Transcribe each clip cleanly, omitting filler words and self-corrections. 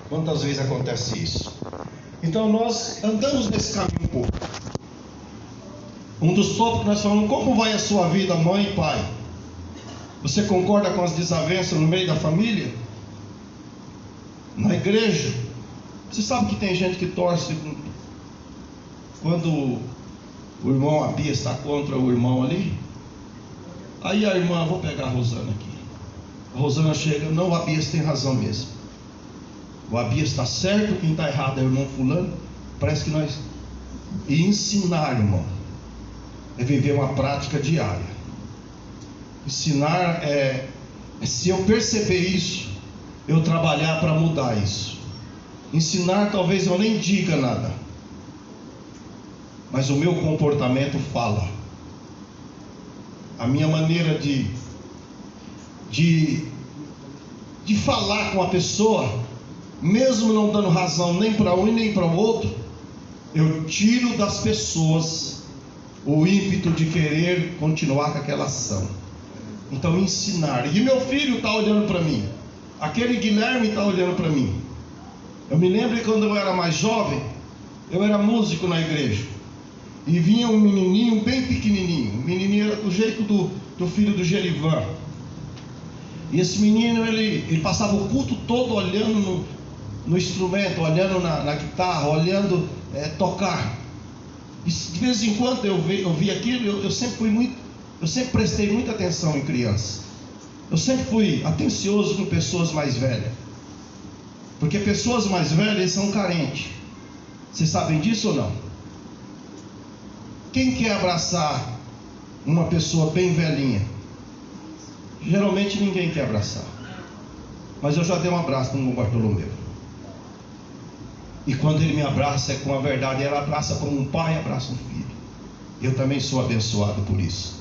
Quantas vezes acontece isso? Então nós andamos nesse caminho um pouco. Um dos tópicos que nós falamos: como vai a sua vida, mãe e pai? Você concorda com as desavenças no meio da família? Na igreja? Você sabe que tem gente que torce quando o irmão Abia está contra o irmão ali? Aí a irmã, vou pegar a Rosana aqui. A Rosana chega: não, o Abias tem razão mesmo. O Abias está certo, quem está errado é o irmão fulano. Parece que nós... E ensinar, irmão, é viver uma prática diária. Ensinar é se eu perceber isso, eu trabalhar para mudar isso. Ensinar, talvez eu nem diga nada, mas o meu comportamento fala. A minha maneira de falar com a pessoa, mesmo não dando razão nem para um e nem para o outro, eu tiro das pessoas o ímpeto de querer continuar com aquela ação. Então ensinar. E meu filho está olhando para mim, aquele Guilherme está olhando para mim. Eu me lembro que quando eu era mais jovem, eu era músico na igreja, e vinha um menininho bem pequenininho. O menininho era do jeito do filho do Gerivan. E esse menino, ele passava o culto todo olhando no instrumento, olhando na guitarra, olhando tocar. E de vez em quando eu vi aquilo. Eu sempre prestei muita atenção em criança. Eu sempre fui atencioso com pessoas mais velhas, porque pessoas mais velhas são carentes. Vocês sabem disso ou não? Quem quer abraçar uma pessoa bem velhinha? Geralmente ninguém quer abraçar. Mas eu já dei um abraço no Bartolomeu. E quando ele me abraça é com a verdade. Ele abraça como um pai abraça um filho. Eu também sou abençoado por isso.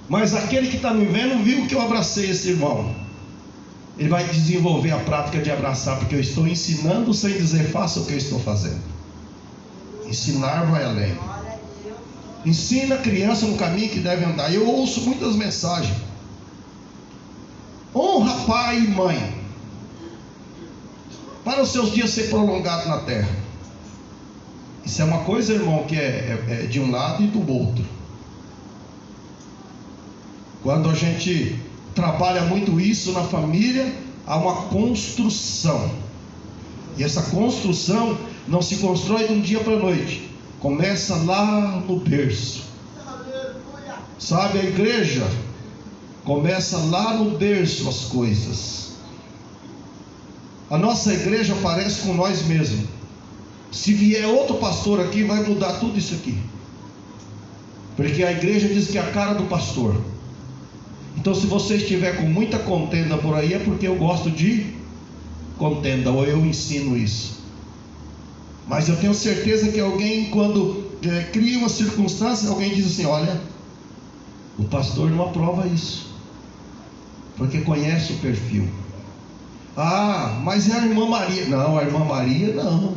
Mas aquele que está me vendo viu que eu abracei esse irmão. Ele vai desenvolver a prática de abraçar, porque eu estou ensinando sem dizer faça o que eu estou fazendo. Ensinar vai além. Ensina a criança no caminho que deve andar. Eu ouço muitas mensagens: honra pai e mãe, para os seus dias ser prolongados na terra. Isso é uma coisa, irmão, que é de um lado e do outro. Quando a gente trabalha muito isso na família, há uma construção. E essa construção não se constrói de um dia para a noite. Começa lá no berço. Sabe, a igreja começa lá no berço as coisas. A nossa igreja parece com nós mesmos. Se vier outro pastor aqui, vai mudar tudo isso aqui. Porque a igreja diz que é a cara do pastor. Então, se você estiver com muita contenda por aí, é porque eu gosto de contenda, ou eu ensino isso. Mas eu tenho certeza que alguém, quando cria uma circunstância, alguém diz assim: olha, o pastor não aprova isso, porque conhece o perfil. Ah, mas é a irmã Maria. Não, a irmã Maria não.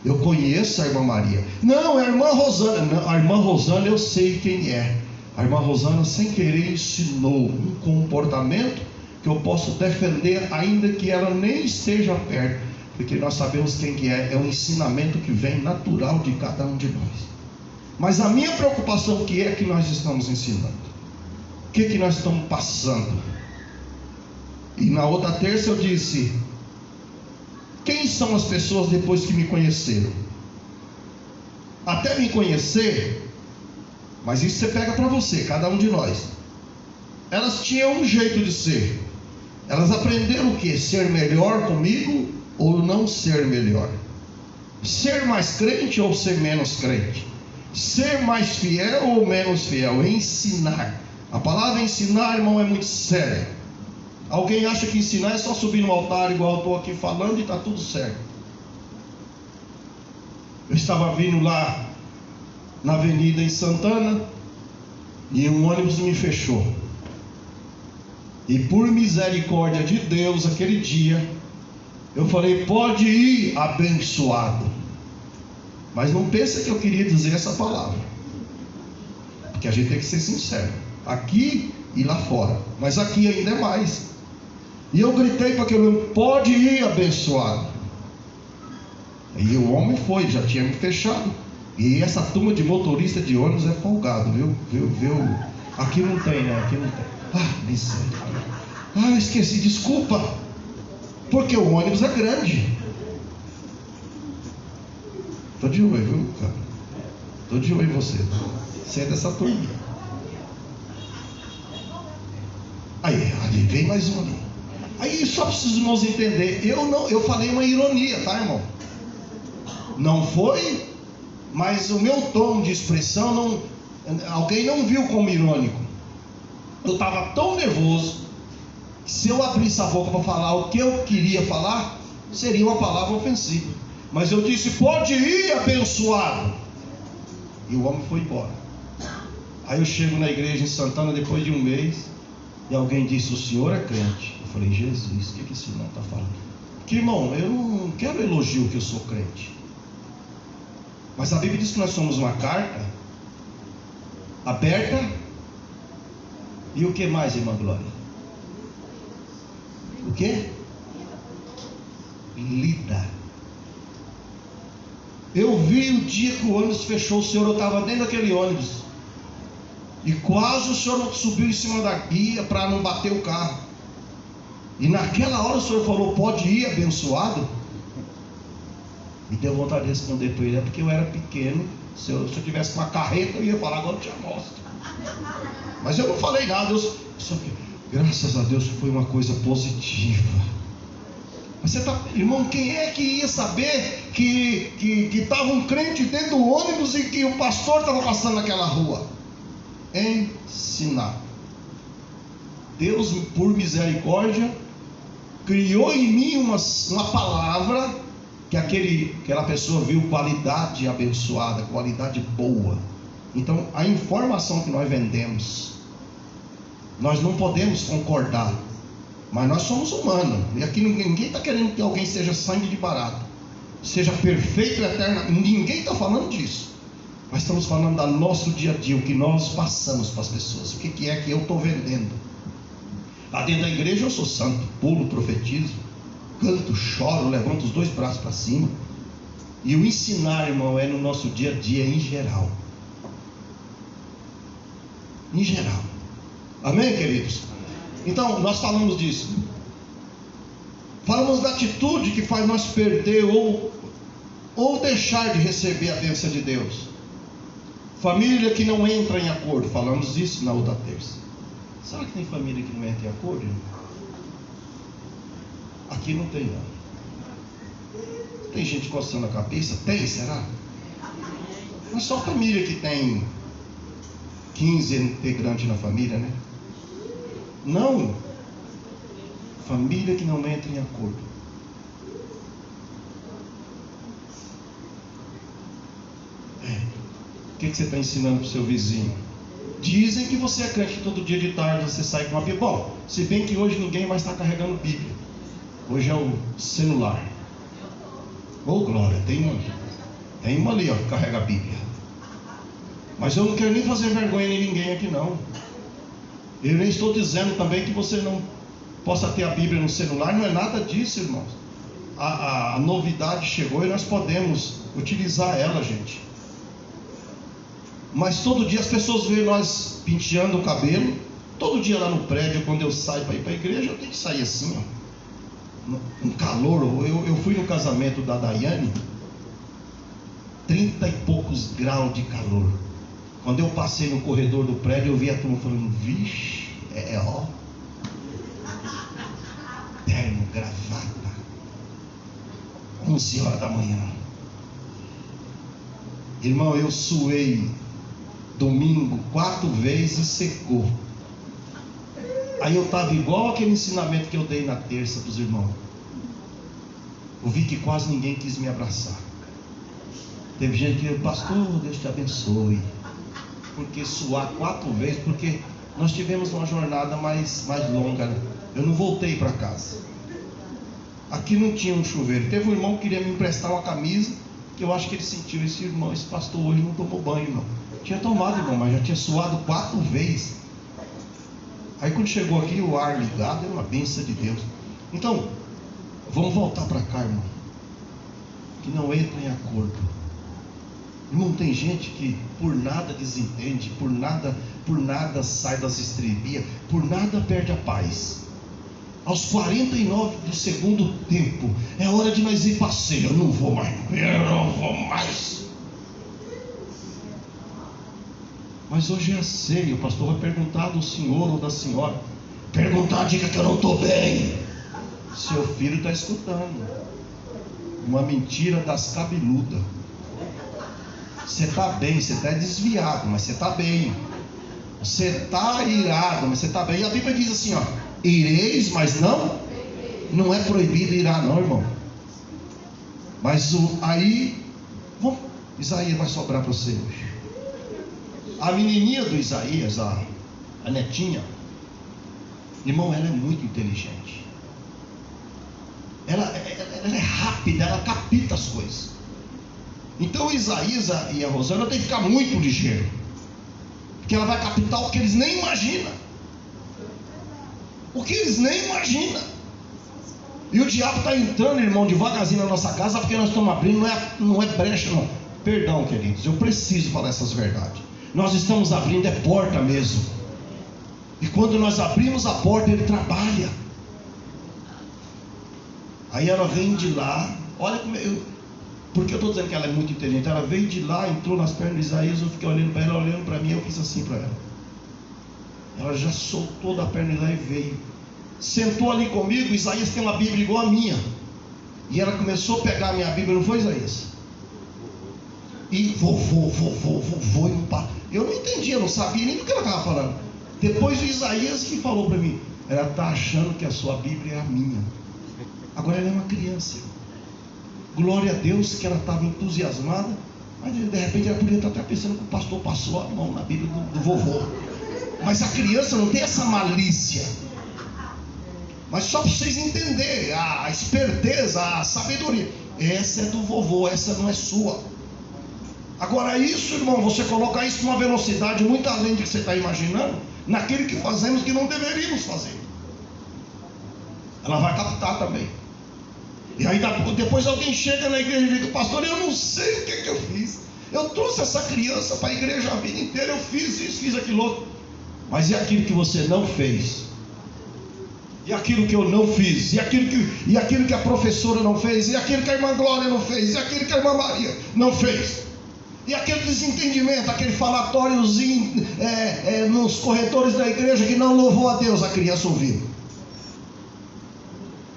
Eu conheço a irmã Maria. Não, é a irmã Rosana. Não, a irmã Rosana eu sei quem é. A irmã Rosana, sem querer, ensinou um comportamento que eu posso defender, ainda que ela nem esteja perto, porque nós sabemos quem que é. É um ensinamento que vem natural de cada um de nós. Mas a minha preocupação, o que é que nós estamos ensinando? O que é que nós estamos passando? E na outra terça eu disse: quem são as pessoas depois que me conheceram? Até me conhecer, mas isso você pega para você, cada um de nós. Elas tinham um jeito de ser. Elas aprenderam o que? Ser melhor comigo ou não ser melhor? Ser mais crente ou ser menos crente? Ser mais fiel ou menos fiel? Ensinar. A palavra ensinar, irmão, é muito séria. Alguém acha que ensinar é só subir no altar igual eu estou aqui falando e está tudo certo. Eu estava vindo lá na avenida em Santana e um ônibus me fechou. E por misericórdia de Deus, aquele dia eu falei: pode ir, abençoado. Mas não pensa que eu queria dizer essa palavra, porque a gente tem que ser sincero, aqui e lá fora, mas aqui ainda é mais. E eu gritei para aquele homem: pode ir, abençoado. E o homem foi, já tinha me fechado. E essa turma de motorista de ônibus é folgado, viu? Aqui não tem, né? Aqui não tem. Ah, esqueci, desculpa. Porque o ônibus é grande. Tô de olho, viu, cara? Tô de olho em você. Você é dessa turma. Aí vem mais um ali. Aí só para os irmãos entender, eu falei uma ironia, tá, irmão? Não foi, mas o meu tom de expressão alguém não viu como irônico. Eu estava tão nervoso que se eu abrisse a boca para falar o que eu queria falar, seria uma palavra ofensiva. Mas eu disse: pode ir, abençoado. E o homem foi embora. Aí eu chego na igreja em Santana depois de um mês, e alguém disse: o senhor é crente? Eu falei: Jesus, o que esse irmão está falando? Porque, irmão, eu não quero elogio que eu sou crente. Mas a Bíblia diz que nós somos uma carta aberta. E o que mais, irmã Glória? O que? Lida. Eu vi o dia que o ônibus fechou, o senhor, eu estava dentro daquele ônibus. E quase o senhor subiu em cima da guia para não bater o carro. E naquela hora o senhor falou: pode ir, abençoado. Me deu vontade de responder para ele: é porque eu era pequeno. Se eu tivesse uma carreta, eu ia falar: agora eu te mostro. Mas eu não falei nada. Só que, graças a Deus, foi uma coisa positiva. Mas irmão, quem é que ia saber que estava um crente dentro do ônibus e que o pastor estava passando naquela rua? Ensinar. Deus, por misericórdia, criou em mim uma palavra que aquela pessoa viu qualidade abençoada, qualidade boa. Então, a informação que nós vendemos, nós não podemos concordar, mas nós somos humanos, e aqui ninguém está querendo que alguém seja sangue de barata, seja perfeito e eterno. Ninguém está falando disso. Mas estamos falando do nosso dia a dia, o que nós passamos para as pessoas. O que é que eu estou vendendo? Lá dentro da igreja eu sou santo, pulo, profetizo, canto, choro, levanto os 2 braços para cima. E o ensinar, irmão, é no nosso dia a dia em geral. Em geral. Amém, queridos? Então, nós falamos disso. Falamos da atitude que faz nós perder ou deixar de receber a bênção de Deus. Família que não entra em acordo. Falamos disso na outra terça. Será que tem família que não entra em acordo? Aqui não tem, não. Tem gente coçando a cabeça? Tem, será? Mas só família que tem 15 integrantes na família, né? Não. Família que não entra em acordo. O que você está ensinando para o seu vizinho? Dizem que você é crente, todo dia de tarde você sai com uma Bíblia. Bom, se bem que hoje ninguém mais está carregando Bíblia. Hoje é o celular. Oh, glória, tem uma ali, ó, que carrega a Bíblia. Mas eu não quero nem fazer vergonha em ninguém aqui, não. Eu nem estou dizendo também que você não possa ter a Bíblia no celular. Não é nada disso, irmãos. A novidade chegou e nós podemos utilizar ela, gente. Mas todo dia as pessoas veem nós penteando o cabelo. Todo dia lá no prédio, quando eu saio para ir para a igreja, eu tenho que sair assim, ó. Um calor. Eu fui no casamento da Daiane, 30 e poucos graus de calor. Quando eu passei no corredor do prédio, eu vi a turma falando: vixe, ó, terno, gravata, 11 horas da manhã. Irmão, eu suei domingo 4 vezes e secou. Aí eu estava igual aquele ensinamento que eu dei na terça para os irmãos. Eu vi que quase ninguém quis me abraçar. Teve gente que: pastor, Deus te abençoe. Porque suar 4 vezes, porque nós tivemos uma jornada mais longa, né? Eu não voltei para casa. Aqui não tinha um chuveiro. Teve um irmão que queria me emprestar uma camisa, que eu acho que ele sentiu: esse pastor hoje não tomou banho, não. Tinha tomado, irmão, mas já tinha suado 4 vezes. Aí quando chegou aqui, o ar ligado, é uma bênção de Deus. Então, vamos voltar para cá, irmão. que não entram em acordo. Irmão, tem gente que por nada desentende, por nada sai das estribias, por nada perde a paz. Aos 49 do segundo tempo, é hora de nós ir para a ceia. Eu não vou mais. Mas hoje é a ceia, o pastor vai perguntar do senhor ou da senhora. Perguntar, diga que eu não estou bem. Seu filho está escutando. Uma mentira das cabeludas. Você está bem, você está desviado, mas você está bem. Você está irado, mas você está bem. E a Bíblia diz assim, ó: ireis, mas não é proibido irar não, irmão. Mas Isaías vai sobrar para você hoje. A menininha do Isaías, a netinha, irmão, ela é muito inteligente. Ela é rápida, ela capta as coisas. Então o Isaías e a Rosana tem que ficar muito ligeiro, porque ela vai captar o que eles nem imaginam. O que eles nem imaginam. E o diabo está entrando, irmão, devagarzinho na nossa casa, porque nós estamos abrindo, não é brecha, não. Perdão, queridos, eu preciso falar essas verdades. Nós estamos abrindo, é porta mesmo. E quando nós abrimos a porta, ele trabalha. Aí ela vem de lá, olha como porque eu estou dizendo que ela é muito inteligente. Ela veio de lá, entrou nas pernas de Isaías, eu fiquei olhando para ela, olhando para mim, eu fiz assim para ela. Ela já soltou da perna de lá e veio. Sentou ali comigo. Isaías tem uma Bíblia igual a minha. E ela começou a pegar a minha Bíblia, não foi, Isaías? E vovô, e não para. Eu não entendia, não sabia nem do que ela estava falando. Depois o Isaías que falou para mim: ela está achando que a sua Bíblia é a minha. Agora ela é uma criança. Glória a Deus que ela estava entusiasmada. Mas de repente ela podia estar até pensando que o pastor passou a mão na Bíblia do vovô. Mas a criança não tem essa malícia. Mas só para vocês entenderem, a esperteza, a sabedoria, essa é do vovô, essa não é sua. Agora isso, irmão, você coloca isso numa velocidade muito além do que você está imaginando, naquilo que fazemos que não deveríamos fazer. Ela vai captar também. E aí depois alguém chega na igreja e diz: pastor, eu não sei o que eu fiz. Eu trouxe essa criança para a igreja a vida inteira, eu fiz isso, fiz aquilo outro. Mas e aquilo que você não fez? E aquilo que eu não fiz? E aquilo que a professora não fez? E aquilo que a irmã Glória não fez? E aquilo que a irmã Maria não fez? E aquele desentendimento, aquele falatóriozinho nos corredores da igreja que não louvou a Deus, a criança ouviu.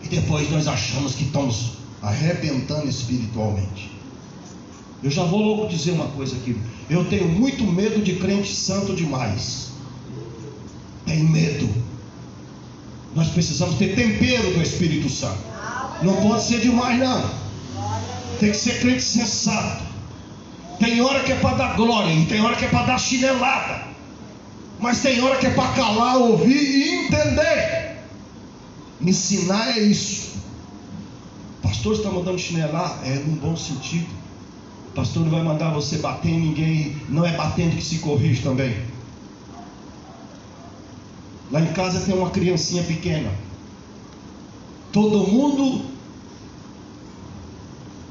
E depois nós achamos que estamos arrebentando espiritualmente. Eu já vou logo dizer uma coisa aqui. Eu tenho muito medo de crente santo demais. Tenho medo. Nós precisamos ter tempero do Espírito Santo. Não pode ser demais não. Tem que ser crente sensato. Tem hora que é para dar glória, e tem hora que é para dar chinelada. Mas tem hora que é para calar, ouvir e entender. Ensinar é isso. O pastor está mandando chinelar, é num bom sentido. O pastor não vai mandar você bater em ninguém. Não é batendo que se corrige também. Lá em casa tem uma criancinha pequena. Todo mundo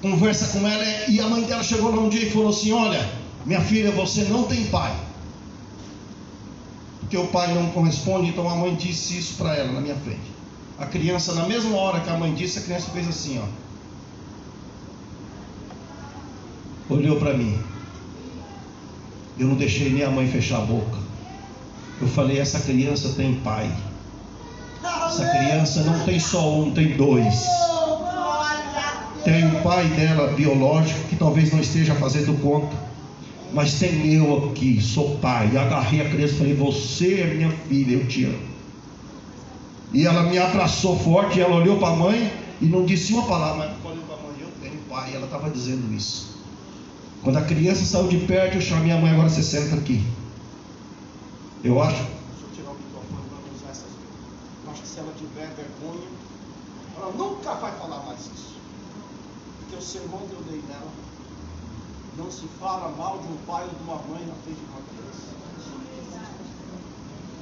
conversa com ela, e a mãe dela chegou lá um dia e falou assim: olha, minha filha, você não tem pai. Porque o pai não corresponde, então a mãe disse isso para ela na minha frente. A criança, na mesma hora que a mãe disse, a criança fez assim, ó. Olhou para mim. Eu não deixei nem a mãe fechar a boca. Eu falei: essa criança tem pai. Essa criança não tem só um, tem dois. Tem o pai dela biológico, que talvez não esteja fazendo conta, mas tem eu aqui, sou pai. E agarrei a criança e falei: você é minha filha, eu te amo. E ela me abraçou forte, e ela olhou para a mãe e não disse uma palavra, mas olhou para a mãe: eu tenho pai. E ela estava dizendo isso. Quando a criança saiu de perto, eu chamei a mãe: agora você senta aqui. Eu acho, deixa eu tirar o microfone para não usar essas coisas. Eu acho que se ela tiver vergonha, ela nunca vai falar mais isso. Porque o sermão que eu dei nela: não se fala mal de um pai ou de uma mãe na frente de uma criança.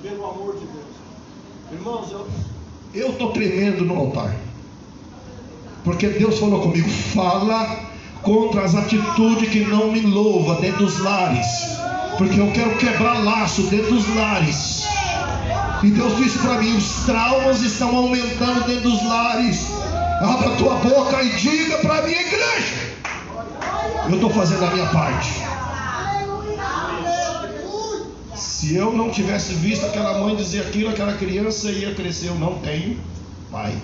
Pelo amor de Deus. Irmãos, eu estou tremendo no altar. Porque Deus falou comigo: fala contra as atitudes que não me louvam dentro dos lares, porque eu quero quebrar laço dentro dos lares. E Deus disse para mim: os traumas estão aumentando dentro dos lares. Abra a tua boca e diga para a minha igreja: eu estou fazendo a minha parte. Se eu não tivesse visto aquela mãe dizer aquilo, aquela criança ia crescer. Eu não tenho pai.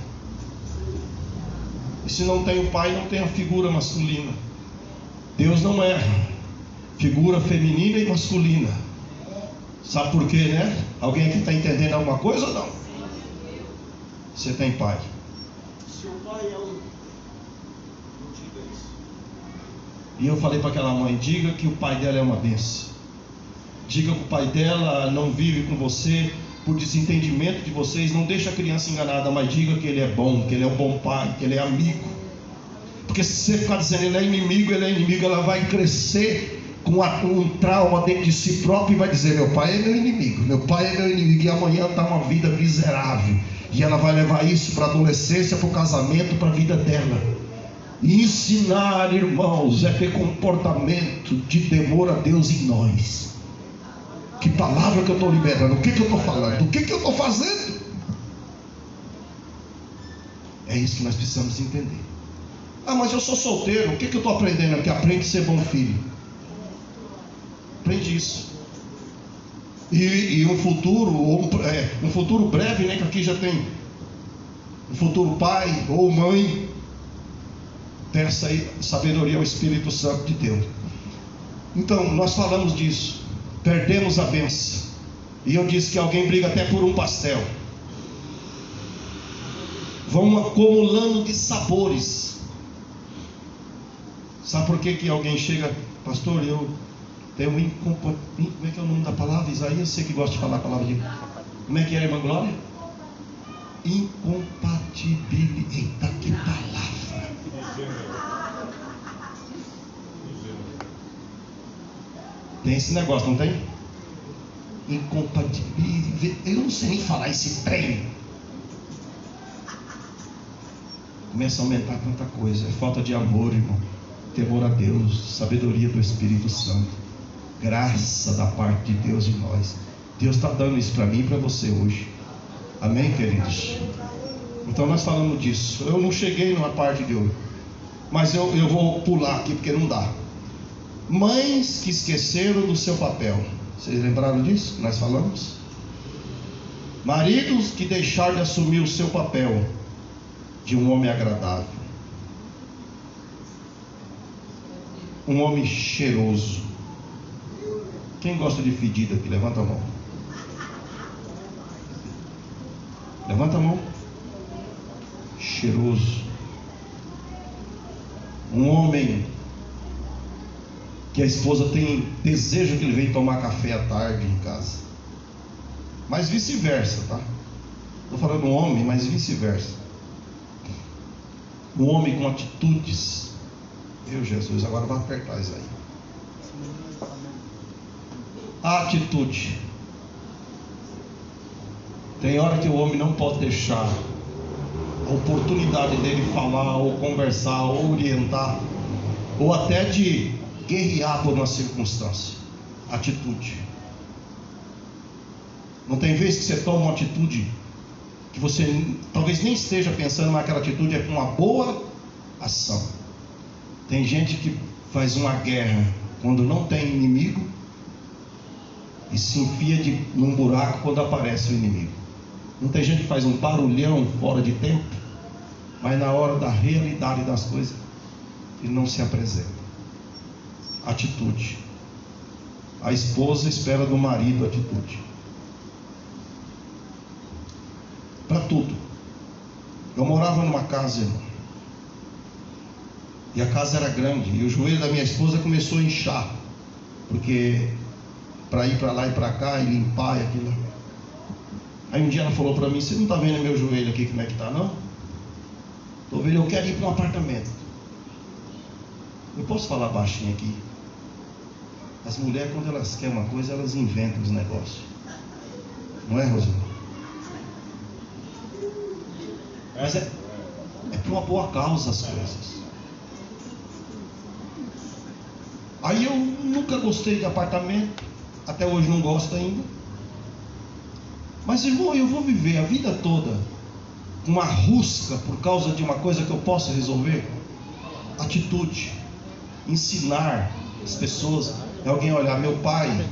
E se não tenho pai, não tenho a figura masculina. Deus não é figura feminina e masculina. Sabe por quê, né? Alguém aqui está entendendo alguma coisa ou não? Você tem pai. Seu pai é um... Não diga isso. E eu falei para aquela mãe: diga que o pai dela é uma bênção. Diga que o pai dela não vive com você por desentendimento de vocês. Não deixa a criança enganada, mas diga que ele é bom, que ele é um bom pai, que ele é amigo. Porque se você ficar dizendo ele é inimigo, ela vai crescer com um trauma dentro de si próprio e vai dizer: meu pai é meu inimigo, meu pai é meu inimigo, e amanhã está uma vida miserável. E ela vai levar isso para a adolescência, para o casamento, para a vida dela. E ensinar, irmãos, é ter comportamento de temor a Deus em nós. Que palavra que eu estou liberando? O que eu estou falando? O que eu estou fazendo? É isso que nós precisamos entender. Ah, mas eu sou solteiro. O que eu estou aprendendo aqui? Aprende a ser bom filho. Aprende isso. E um futuro breve, né? Que aqui já tem um futuro pai ou mãe. Tem essa sabedoria, o Espírito Santo de Deus. Então, nós falamos disso. Perdemos a bênção. E eu disse que alguém briga até por um pastel. Vão acumulando de sabores. Sabe por que alguém chega: pastor, eu tenho como é que é o nome da palavra? Isaías, você que gosta de falar a palavra de... Como é que é, irmã Glória? Incompatibilidade. Eita, que palavra! Tem esse negócio, não tem? Incompatibilidade. Eu não sei nem falar esse trem. Começa a aumentar tanta coisa. É falta de amor, irmão. Temor a Deus. Sabedoria do Espírito Santo. Graça da parte de Deus em nós. Deus está dando isso para mim e para você hoje. Amém, queridos? Então nós falamos disso. Eu não cheguei numa parte de hoje, mas eu vou pular aqui porque não dá. Mães que esqueceram do seu papel. Vocês lembraram disso que nós falamos? Maridos que deixaram de assumir o seu papel de um homem agradável. Um homem cheiroso. Quem gosta de fedido aqui? Levanta a mão. Levanta a mão. Cheiroso. Um homem que a esposa tem desejo que ele venha tomar café à tarde em casa. Mas vice-versa, tá? Estou falando um homem, mas vice-versa. Um homem com atitudes. Meu Jesus, agora vai apertar isso aí. Atitude. Tem hora que o homem não pode deixar a oportunidade dele falar, ou conversar, ou orientar, ou até de guerrear por uma circunstância. Atitude. Não tem vez que você toma uma atitude que você talvez nem esteja pensando, mas aquela atitude é com uma boa ação. Tem gente que faz uma guerra quando não tem inimigo e se enfia num buraco quando aparece o inimigo. Não tem gente que faz um barulhão fora de tempo, mas na hora da realidade das coisas ele não se apresenta. Atitude. A esposa espera do marido atitude. Para tudo. Eu morava numa casa, irmão, e a casa era grande, e o joelho da minha esposa começou a inchar, porque para ir para lá e para cá e limpar e aquilo. Aí um dia ela falou para mim: você não está vendo meu joelho aqui como é que está, não? Estou vendo, eu quero ir para um apartamento. Eu posso falar baixinho aqui? As mulheres, quando elas querem uma coisa, elas inventam os negócios. Não é, Rosana? Mas é por uma boa causa as coisas. Aí eu nunca gostei de apartamento, até hoje não gosto ainda. Mas irmão, eu vou viver a vida toda com uma rusga por causa de uma coisa que eu posso resolver? Atitude, ensinar as pessoas. É alguém olhar, meu pai,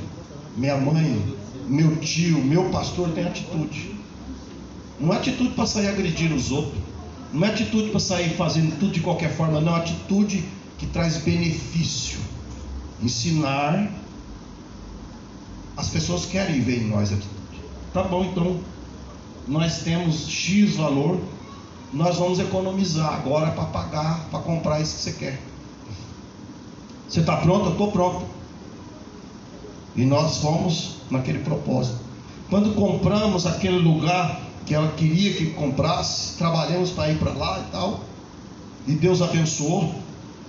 minha mãe, meu tio, meu pastor tem atitude. Não é atitude para sair agredindo os outros, não é atitude para sair fazendo tudo de qualquer forma, não, é atitude que traz benefício. Ensinar. As pessoas querem ver em nós atitude. Tá bom, então nós temos X valor, nós vamos economizar agora para pagar, para comprar isso que você quer. Você está pronto? Eu estou pronto. E nós fomos naquele propósito. Quando compramos aquele lugar que ela queria que comprasse, trabalhamos para ir para lá e tal, e Deus abençoou.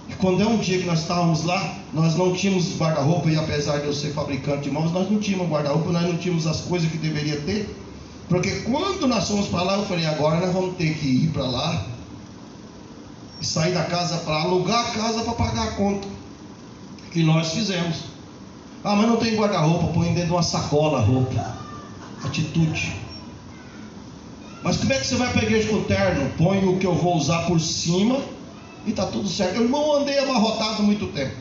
E quando é um dia que nós estávamos lá, nós não tínhamos guarda-roupa, e apesar de eu ser fabricante de móveis, nós não tínhamos guarda-roupa, nós não tínhamos as coisas que deveria ter. Porque quando nós fomos para lá, eu falei, agora nós vamos ter que ir para lá e sair da casa para alugar a casa para pagar a conta. Que nós fizemos. Ah, mas não tem guarda-roupa, põe dentro de uma sacola a roupa. Atitude. Mas como é que você vai para a igreja com o terno? Põe o que eu vou usar por cima e está tudo certo. Irmão, eu andei amarrotado muito tempo.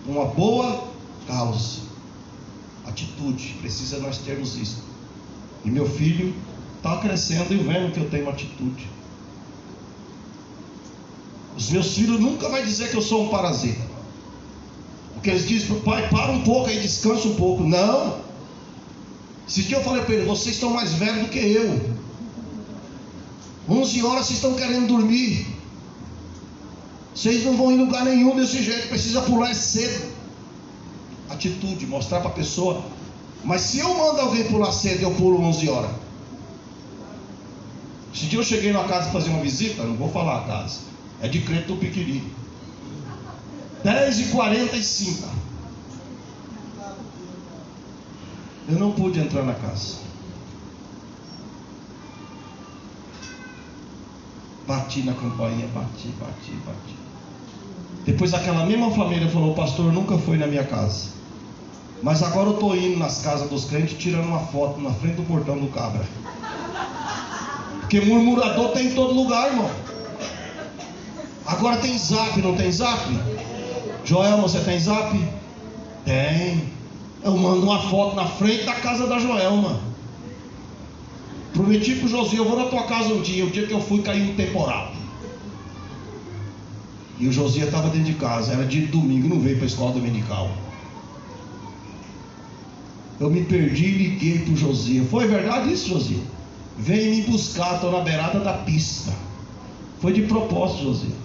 Uma boa causa. Atitude. Precisa nós termos isso. E meu filho está crescendo e vendo que eu tenho atitude. Os meus filhos nunca vão dizer que eu sou um parasita. Porque eles dizem, pai, para um pouco aí, descansa um pouco. Não. Esse dia eu falei para ele, vocês estão mais velhos do que eu. 11 horas vocês estão querendo dormir. Vocês não vão em lugar nenhum desse jeito, precisa pular cedo. Atitude, mostrar para a pessoa. Mas se eu mando alguém pular cedo, eu pulo 11 horas. Esse dia eu cheguei na casa fazer uma visita, não vou falar a casa, é de crente do Piquiri. 10h45. Eu não pude entrar na casa. Bati na campainha, bati. Depois aquela mesma família falou, o pastor nunca foi na minha casa. Mas agora eu estou indo nas casas dos crentes tirando uma foto na frente do portão do cabra. Porque murmurador tem em todo lugar, irmão. Agora tem zap, não tem zap? Joelma, você tem zap? Tem. Eu mando uma foto na frente da casa da Joelma. Prometi pro Josia, eu vou na tua casa um dia. O dia que eu fui, caiu um temporal. E o Josia estava dentro de casa. Era dia de domingo, não veio para a escola dominical. Eu me perdi e liguei pro Josia. Foi verdade isso, Josia? Vem me buscar, estou na beirada da pista. Foi de propósito, Josia,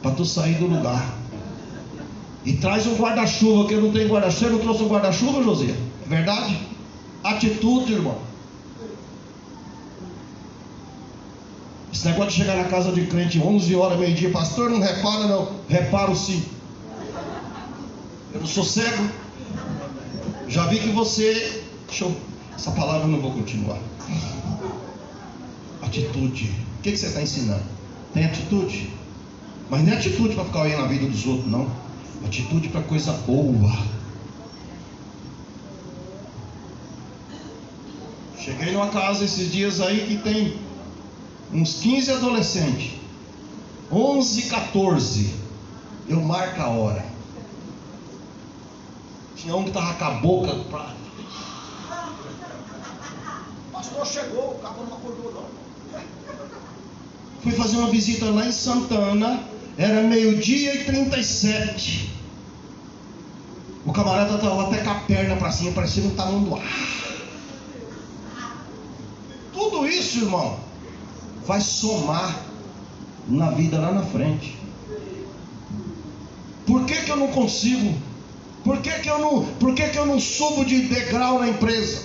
para tu sair do lugar. E traz um guarda-chuva, que eu não tenho guarda-chuva. Você não trouxe um guarda-chuva, Josia? É verdade? Atitude, irmão. Esse negócio de chegar na casa de crente 11 horas, meio-dia, pastor, não repara não. Reparo sim. Eu não sou cego. Já vi que você... Essa palavra eu não vou continuar. Atitude. O que você está ensinando? Tem atitude? Mas não é atitude para ficar olhando a vida dos outros, não. Atitude para coisa boa. Cheguei numa casa esses dias aí que tem uns 15 adolescentes. 11, 14. Eu marco a hora. Tinha um que estava com a boca pra... O pastor chegou, o cabo não acordou não. Fui fazer uma visita lá em Santana. Era 12h37. O camarada estava até com a perna para cima, parecendo um tamanduá. Tudo isso, irmão, vai somar na vida lá na frente. Por que eu não consigo? Por que eu não subo de degrau na empresa?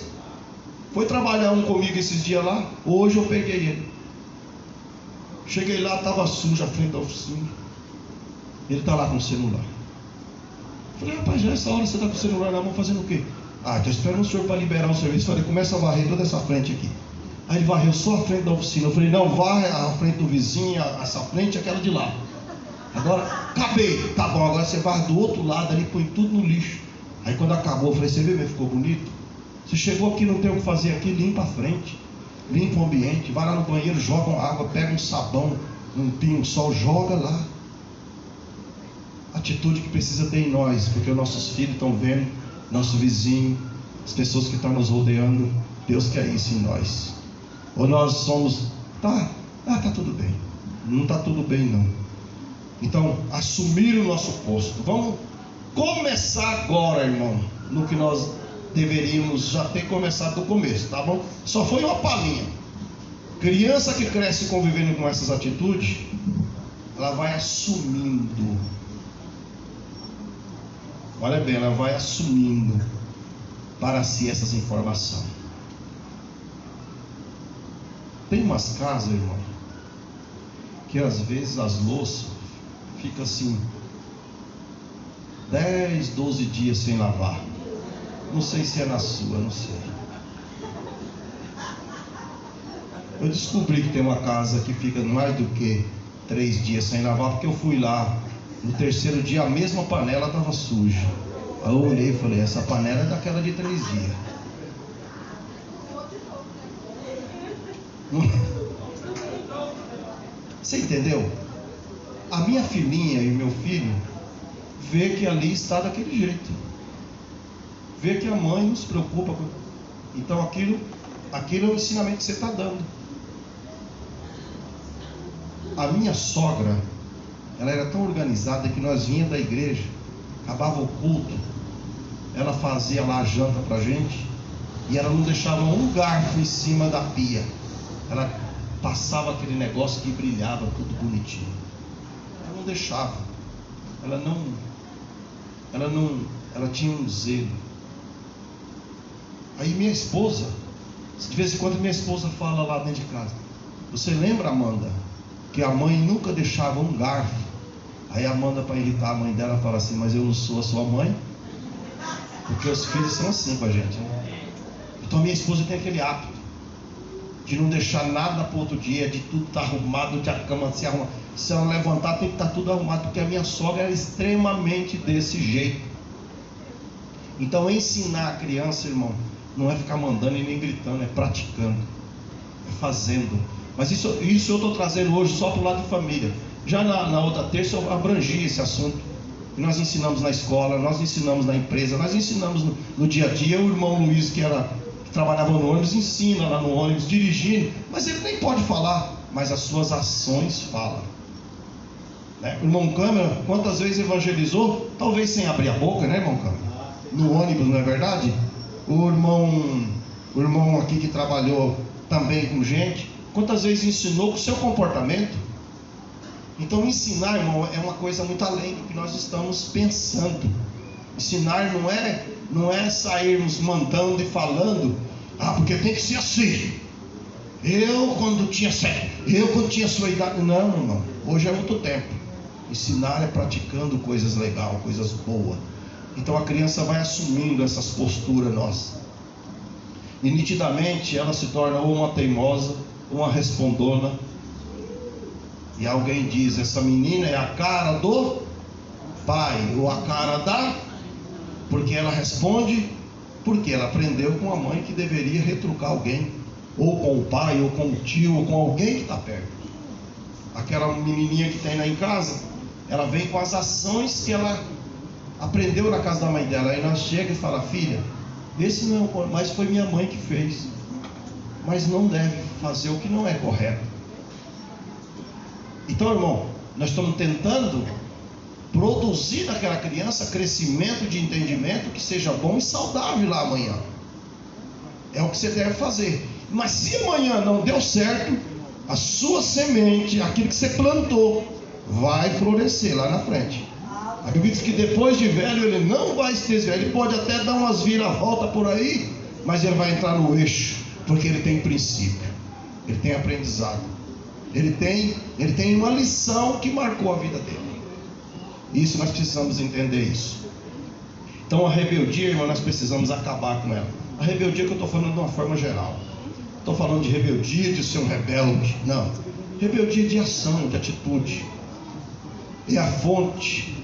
Foi trabalhar um comigo esses dias lá. Hoje eu peguei ele. Cheguei lá, estava sujo a frente da oficina. Ele está lá com o celular. Falei, rapaz, já essa hora você está com o celular na mão fazendo o quê? Ah, estou esperando o senhor para liberar o serviço. Falei, começa a varrer toda essa frente aqui. Aí ele varreu só a frente da oficina. Eu falei, não, varre a frente do vizinho, essa frente e aquela de lá. Agora, acabei. Tá bom, agora você vai do outro lado ali, põe tudo no lixo. Aí quando acabou, eu falei, você viu, ficou bonito? Você chegou aqui, não tem o que fazer aqui, limpa a frente, limpa o ambiente, vai lá no banheiro, joga uma água, pega um sabão, um pinho-sol, joga lá. Atitude que precisa ter em nós, porque os nossos filhos estão vendo, nosso vizinho, as pessoas que estão nos rodeando. Deus quer isso em nós. Ou nós somos, tá tudo bem. Não está tudo bem não. Então, assumir o nosso posto. Vamos começar agora, irmão, no que nós deveríamos já ter começado do começo, tá bom? Só foi uma palhinha. Criança que cresce convivendo com essas atitudes, ela vai assumindo. Olha bem, ela vai assumindo para si essas informações. Tem umas casas, irmão, que às vezes as louças ficam assim 10, 12 dias sem lavar. Não sei se é na sua, não sei. Eu descobri que tem uma casa que fica mais do que 3 dias sem lavar, porque eu fui lá no terceiro dia, a mesma panela estava suja. Aí eu olhei e falei, essa panela é daquela de 3 dias. Você entendeu? A minha filhinha e o meu filho vê que ali está daquele jeito, vê que a mãe não se preocupa com... Então aquilo é o ensinamento que você está dando. A minha sogra, ela era tão organizada que nós vinha da igreja, acabava o culto, ela fazia lá a janta pra gente, e ela não deixava um garfo em cima da pia. Ela passava aquele negócio que brilhava tudo bonitinho. Ela não deixava. Ela tinha um zelo. Aí minha esposa, de vez em quando minha esposa fala lá dentro de casa, você lembra, Amanda, que a mãe nunca deixava um garfo? Aí a Amanda, para irritar a mãe dela, fala assim, mas eu não sou a sua mãe? Porque os filhos são assim com a gente, né? Então a minha esposa tem aquele hábito de não deixar nada para outro dia, de tudo estar arrumado, de a cama se arrumar. Se ela levantar, tem que estar tudo arrumado, porque a minha sogra era extremamente desse jeito. Então ensinar a criança, irmão, não é ficar mandando e nem gritando, é praticando, é fazendo. Mas isso eu estou trazendo hoje só para o lado de família. Já na outra terça eu abrangi esse assunto. E nós ensinamos na escola, nós ensinamos na empresa, nós ensinamos no dia a dia. O irmão Luiz, que trabalhava no ônibus, ensina lá no ônibus, dirigindo. Mas ele nem pode falar, mas as suas ações falam, né? O irmão Câmara, quantas vezes evangelizou? Talvez sem abrir a boca, né, irmão Câmara? No ônibus, não é verdade? O irmão aqui que trabalhou também com gente, quantas vezes ensinou com o seu comportamento? Então ensinar, irmão, é uma coisa muito além do que nós estamos pensando. Ensinar não é sairmos mandando e falando, porque tem que ser assim. Eu quando tinha sua idade. Não, irmão, hoje é outro tempo. Ensinar é praticando coisas legais, coisas boas. Então a criança vai assumindo essas posturas nossas. E nitidamente ela se torna ou uma teimosa, ou uma respondona. E alguém diz, essa menina é a cara do pai, ou a cara da... Porque ela responde, porque ela aprendeu com a mãe que deveria retrucar alguém, ou com o pai, ou com o tio, ou com alguém que está perto. Aquela menininha que tem lá em casa, ela vem com as ações que ela aprendeu na casa da mãe dela. Aí nós chega e fala, filha, esse não é, mas foi minha mãe que fez. Mas não deve fazer o que não é correto. Então, irmão, nós estamos tentando produzir naquela criança crescimento de entendimento que seja bom e saudável lá amanhã. É o que você deve fazer. Mas se amanhã não deu certo, a sua semente, aquilo que você plantou, vai florescer lá na frente. A Bíblia diz que depois de velho ele não vai se desviar. Ele pode até dar umas vira-volta por aí, mas ele vai entrar no eixo, porque ele tem princípio, ele tem aprendizado. Ele tem uma lição que marcou a vida dele. Isso nós precisamos entender isso. Então a rebeldia, irmão, nós precisamos acabar com ela. A rebeldia que eu estou falando de uma forma geral. Estou falando de rebeldia de ser um rebelde. Não. Rebeldia de ação, de atitude. é a fonte.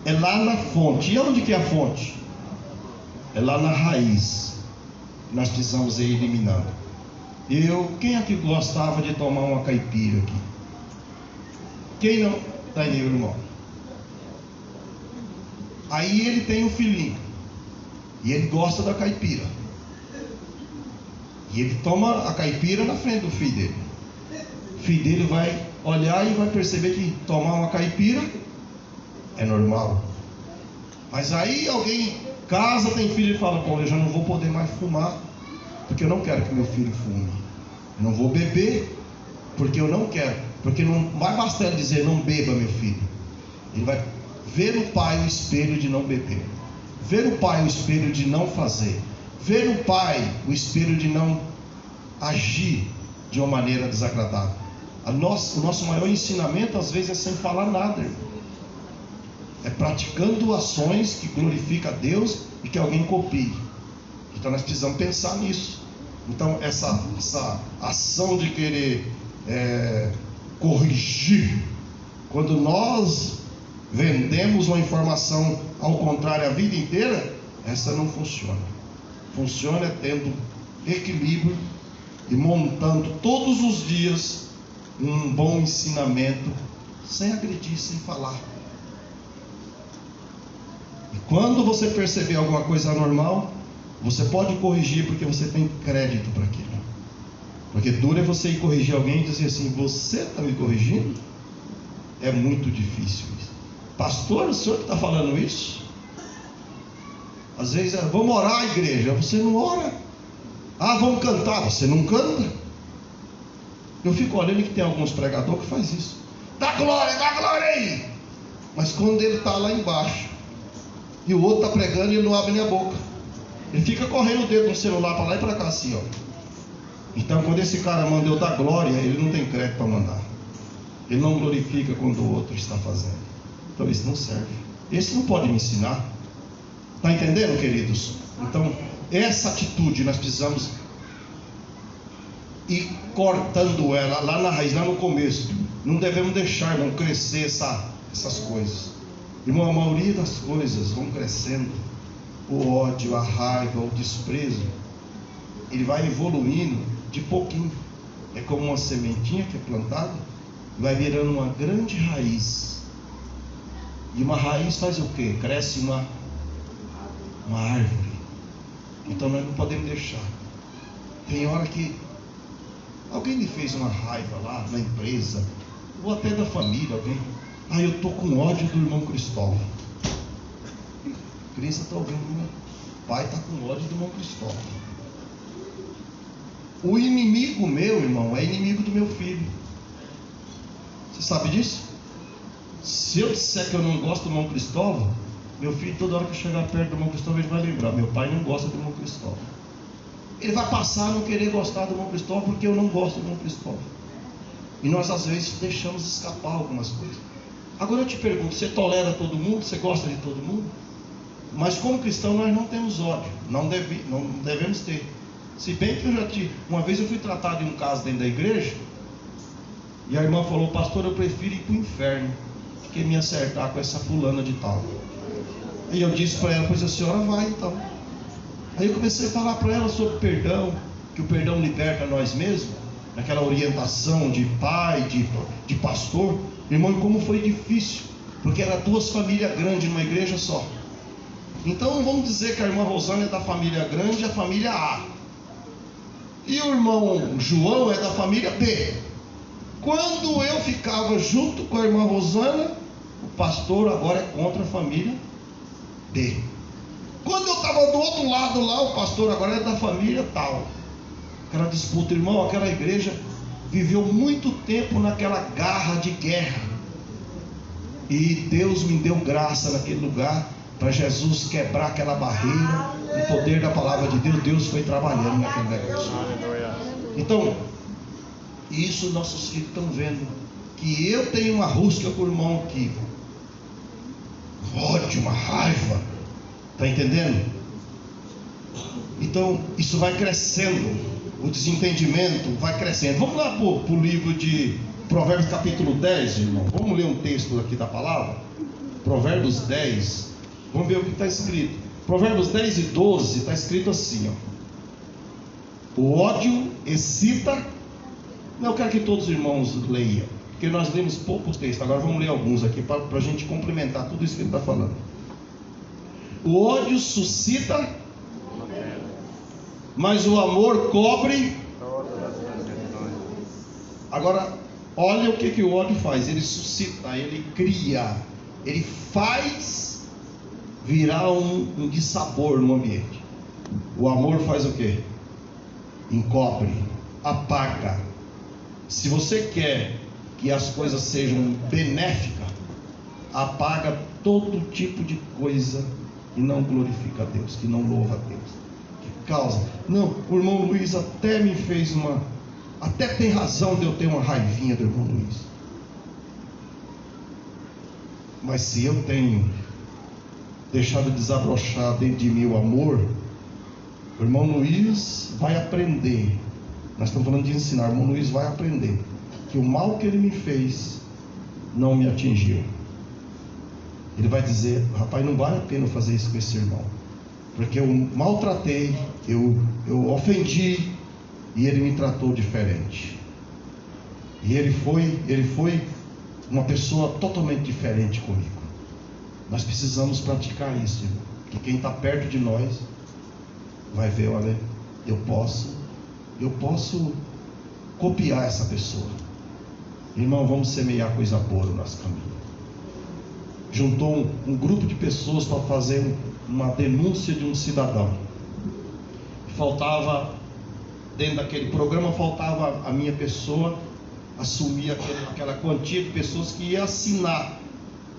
É lá na fonte. E onde que é a fonte? É lá na raiz. Nós precisamos ir eliminando. Quem aqui gostava de tomar uma caipira aqui? Quem não? Tá aí, irmão. Aí ele tem um filhinho. E ele gosta da caipira. E ele toma a caipira na frente do filho dele. O filho dele vai olhar e vai perceber que tomar uma caipira é normal. Mas aí alguém casa, tem filho e fala: pô, eu já não vou poder mais fumar, porque eu não quero que meu filho fume. Eu não vou beber, porque eu não quero. Porque não vai bastar ele dizer: não beba, meu filho. Ele vai ver no pai o espelho de não beber. Ver no pai o espelho de não fazer. Ver no pai o espelho de não agir de uma maneira desagradável. O nosso maior ensinamento às vezes é sem falar nada, irmão. É praticando ações que glorificam a Deus e que alguém copie. Então nós precisamos pensar nisso. Então essa ação de querer corrigir, quando nós vendemos uma informação ao contrário a vida inteira, essa não funciona. Funciona tendo equilíbrio e montando todos os dias um bom ensinamento, sem agredir, sem falar. E quando você perceber alguma coisa anormal, você pode corrigir, porque você tem crédito para aquilo. Porque duro é você ir corrigir alguém e dizer assim: você está me corrigindo? É muito difícil isso. Pastor, o senhor que está falando isso? Às vezes, vamos orar à igreja, você não ora. Ah, vamos cantar, você não canta. Eu fico olhando que tem alguns pregadores que faz isso. Dá glória aí. Mas quando ele está lá embaixo e o outro está pregando, ele não abre nem a boca. Ele fica correndo o dedo no celular para lá e para cá assim, ó. Então quando esse cara manda eu dar glória, ele não tem crédito para mandar. Ele não glorifica quando o outro está fazendo. Então isso não serve. Esse não pode me ensinar. Está entendendo, queridos? Então essa atitude nós precisamos ir cortando ela lá na raiz, lá no começo. Não devemos deixar, irmão, crescer essas coisas. Irmão, a maioria das coisas vão crescendo. O ódio, a raiva, o desprezo, ele vai evoluindo de pouquinho. É como uma sementinha que é plantada, vai virando uma grande raiz. E uma raiz faz o quê? Cresce uma árvore. Então nós não podemos deixar. Tem hora que alguém lhe fez uma raiva lá na empresa, ou até da família, alguém. Ah, eu estou com ódio do irmão Cristóvão. Cristo está ouvindo, meu pai está com ódio do irmão Cristóvão. O inimigo meu, irmão, é inimigo do meu filho. Você sabe disso? Se eu disser que eu não gosto do irmão Cristóvão, meu filho, toda hora que eu chegar perto do irmão Cristóvão, ele vai lembrar: meu pai não gosta do irmão Cristóvão. Ele vai passar a não querer gostar do irmão Cristóvão porque eu não gosto do irmão Cristóvão. E nós às vezes deixamos escapar algumas coisas. Agora eu te pergunto: você tolera todo mundo? Você gosta de todo mundo? Mas como cristão nós não temos ódio, não devemos ter. Se bem que uma vez eu fui tratar de um caso dentro da igreja, e a irmã falou: pastor, eu prefiro ir para o inferno do que me acertar com essa fulana de tal. E eu disse para ela: pois a senhora vai então. Aí eu comecei a falar para ela sobre perdão, que o perdão liberta nós mesmos, naquela orientação de pai, de pastor. Irmão, e como foi difícil, porque eram duas famílias grandes numa igreja só. Então vamos dizer que a irmã Rosana é da família grande, a família A, e o irmão João é da família B. Quando eu ficava junto com a irmã Rosana, o pastor agora é contra a família B. Quando eu estava do outro lado lá, o pastor agora é da família tal. Aquela disputa, irmão, aquela igreja viveu muito tempo naquela garra de guerra. E Deus me deu graça naquele lugar para Jesus quebrar aquela barreira. O poder da palavra de Deus, Deus foi trabalhando naquele negócio. Então, isso nossos filhos estão vendo. Que eu tenho uma rústica com o irmão aqui, ódio, uma raiva. Está entendendo? Então, isso vai crescendo. O desentendimento vai crescendo. Vamos lá para o livro de Provérbios capítulo 10, irmão. Vamos ler um texto aqui da palavra? Provérbios 10. Vamos ver o que está escrito. Provérbios 10 e 12 está escrito assim, ó. O ódio excita. Não, eu quero que todos os irmãos leiam, porque nós lemos pouco texto. Agora vamos ler alguns aqui para a gente complementar tudo isso que ele está falando. O ódio suscita, mas o amor cobre. Agora, olha o que o ódio faz. Ele suscita, ele cria, ele faz virar um dissabor no ambiente. O amor faz o quê? Encobre, apaga. Se você quer que as coisas sejam benéficas, apaga todo tipo de coisa que não glorifica a Deus, que não louva a Deus, que causa. Não, o irmão Luiz até me fez até tem razão de eu ter uma raivinha do irmão Luiz. Mas se eu tenho deixado desabrochar dentro de mim o amor, o irmão Luiz vai aprender. Nós estamos falando de ensinar. O irmão Luiz vai aprender que o mal que ele me fez não me atingiu. Ele vai dizer: rapaz, não vale a pena fazer isso com esse irmão, porque eu maltratei, eu ofendi, e ele me tratou diferente. E ele foi uma pessoa totalmente diferente comigo. Nós precisamos praticar isso, irmão. Que quem está perto de nós vai ver: olha, eu posso copiar essa pessoa. Irmão, vamos semear coisa boa no nosso caminho. Juntou um grupo de pessoas para fazer uma denúncia de um cidadão. Faltava, dentro daquele programa, faltava a minha pessoa assumir aquela quantia de pessoas que ia assinar,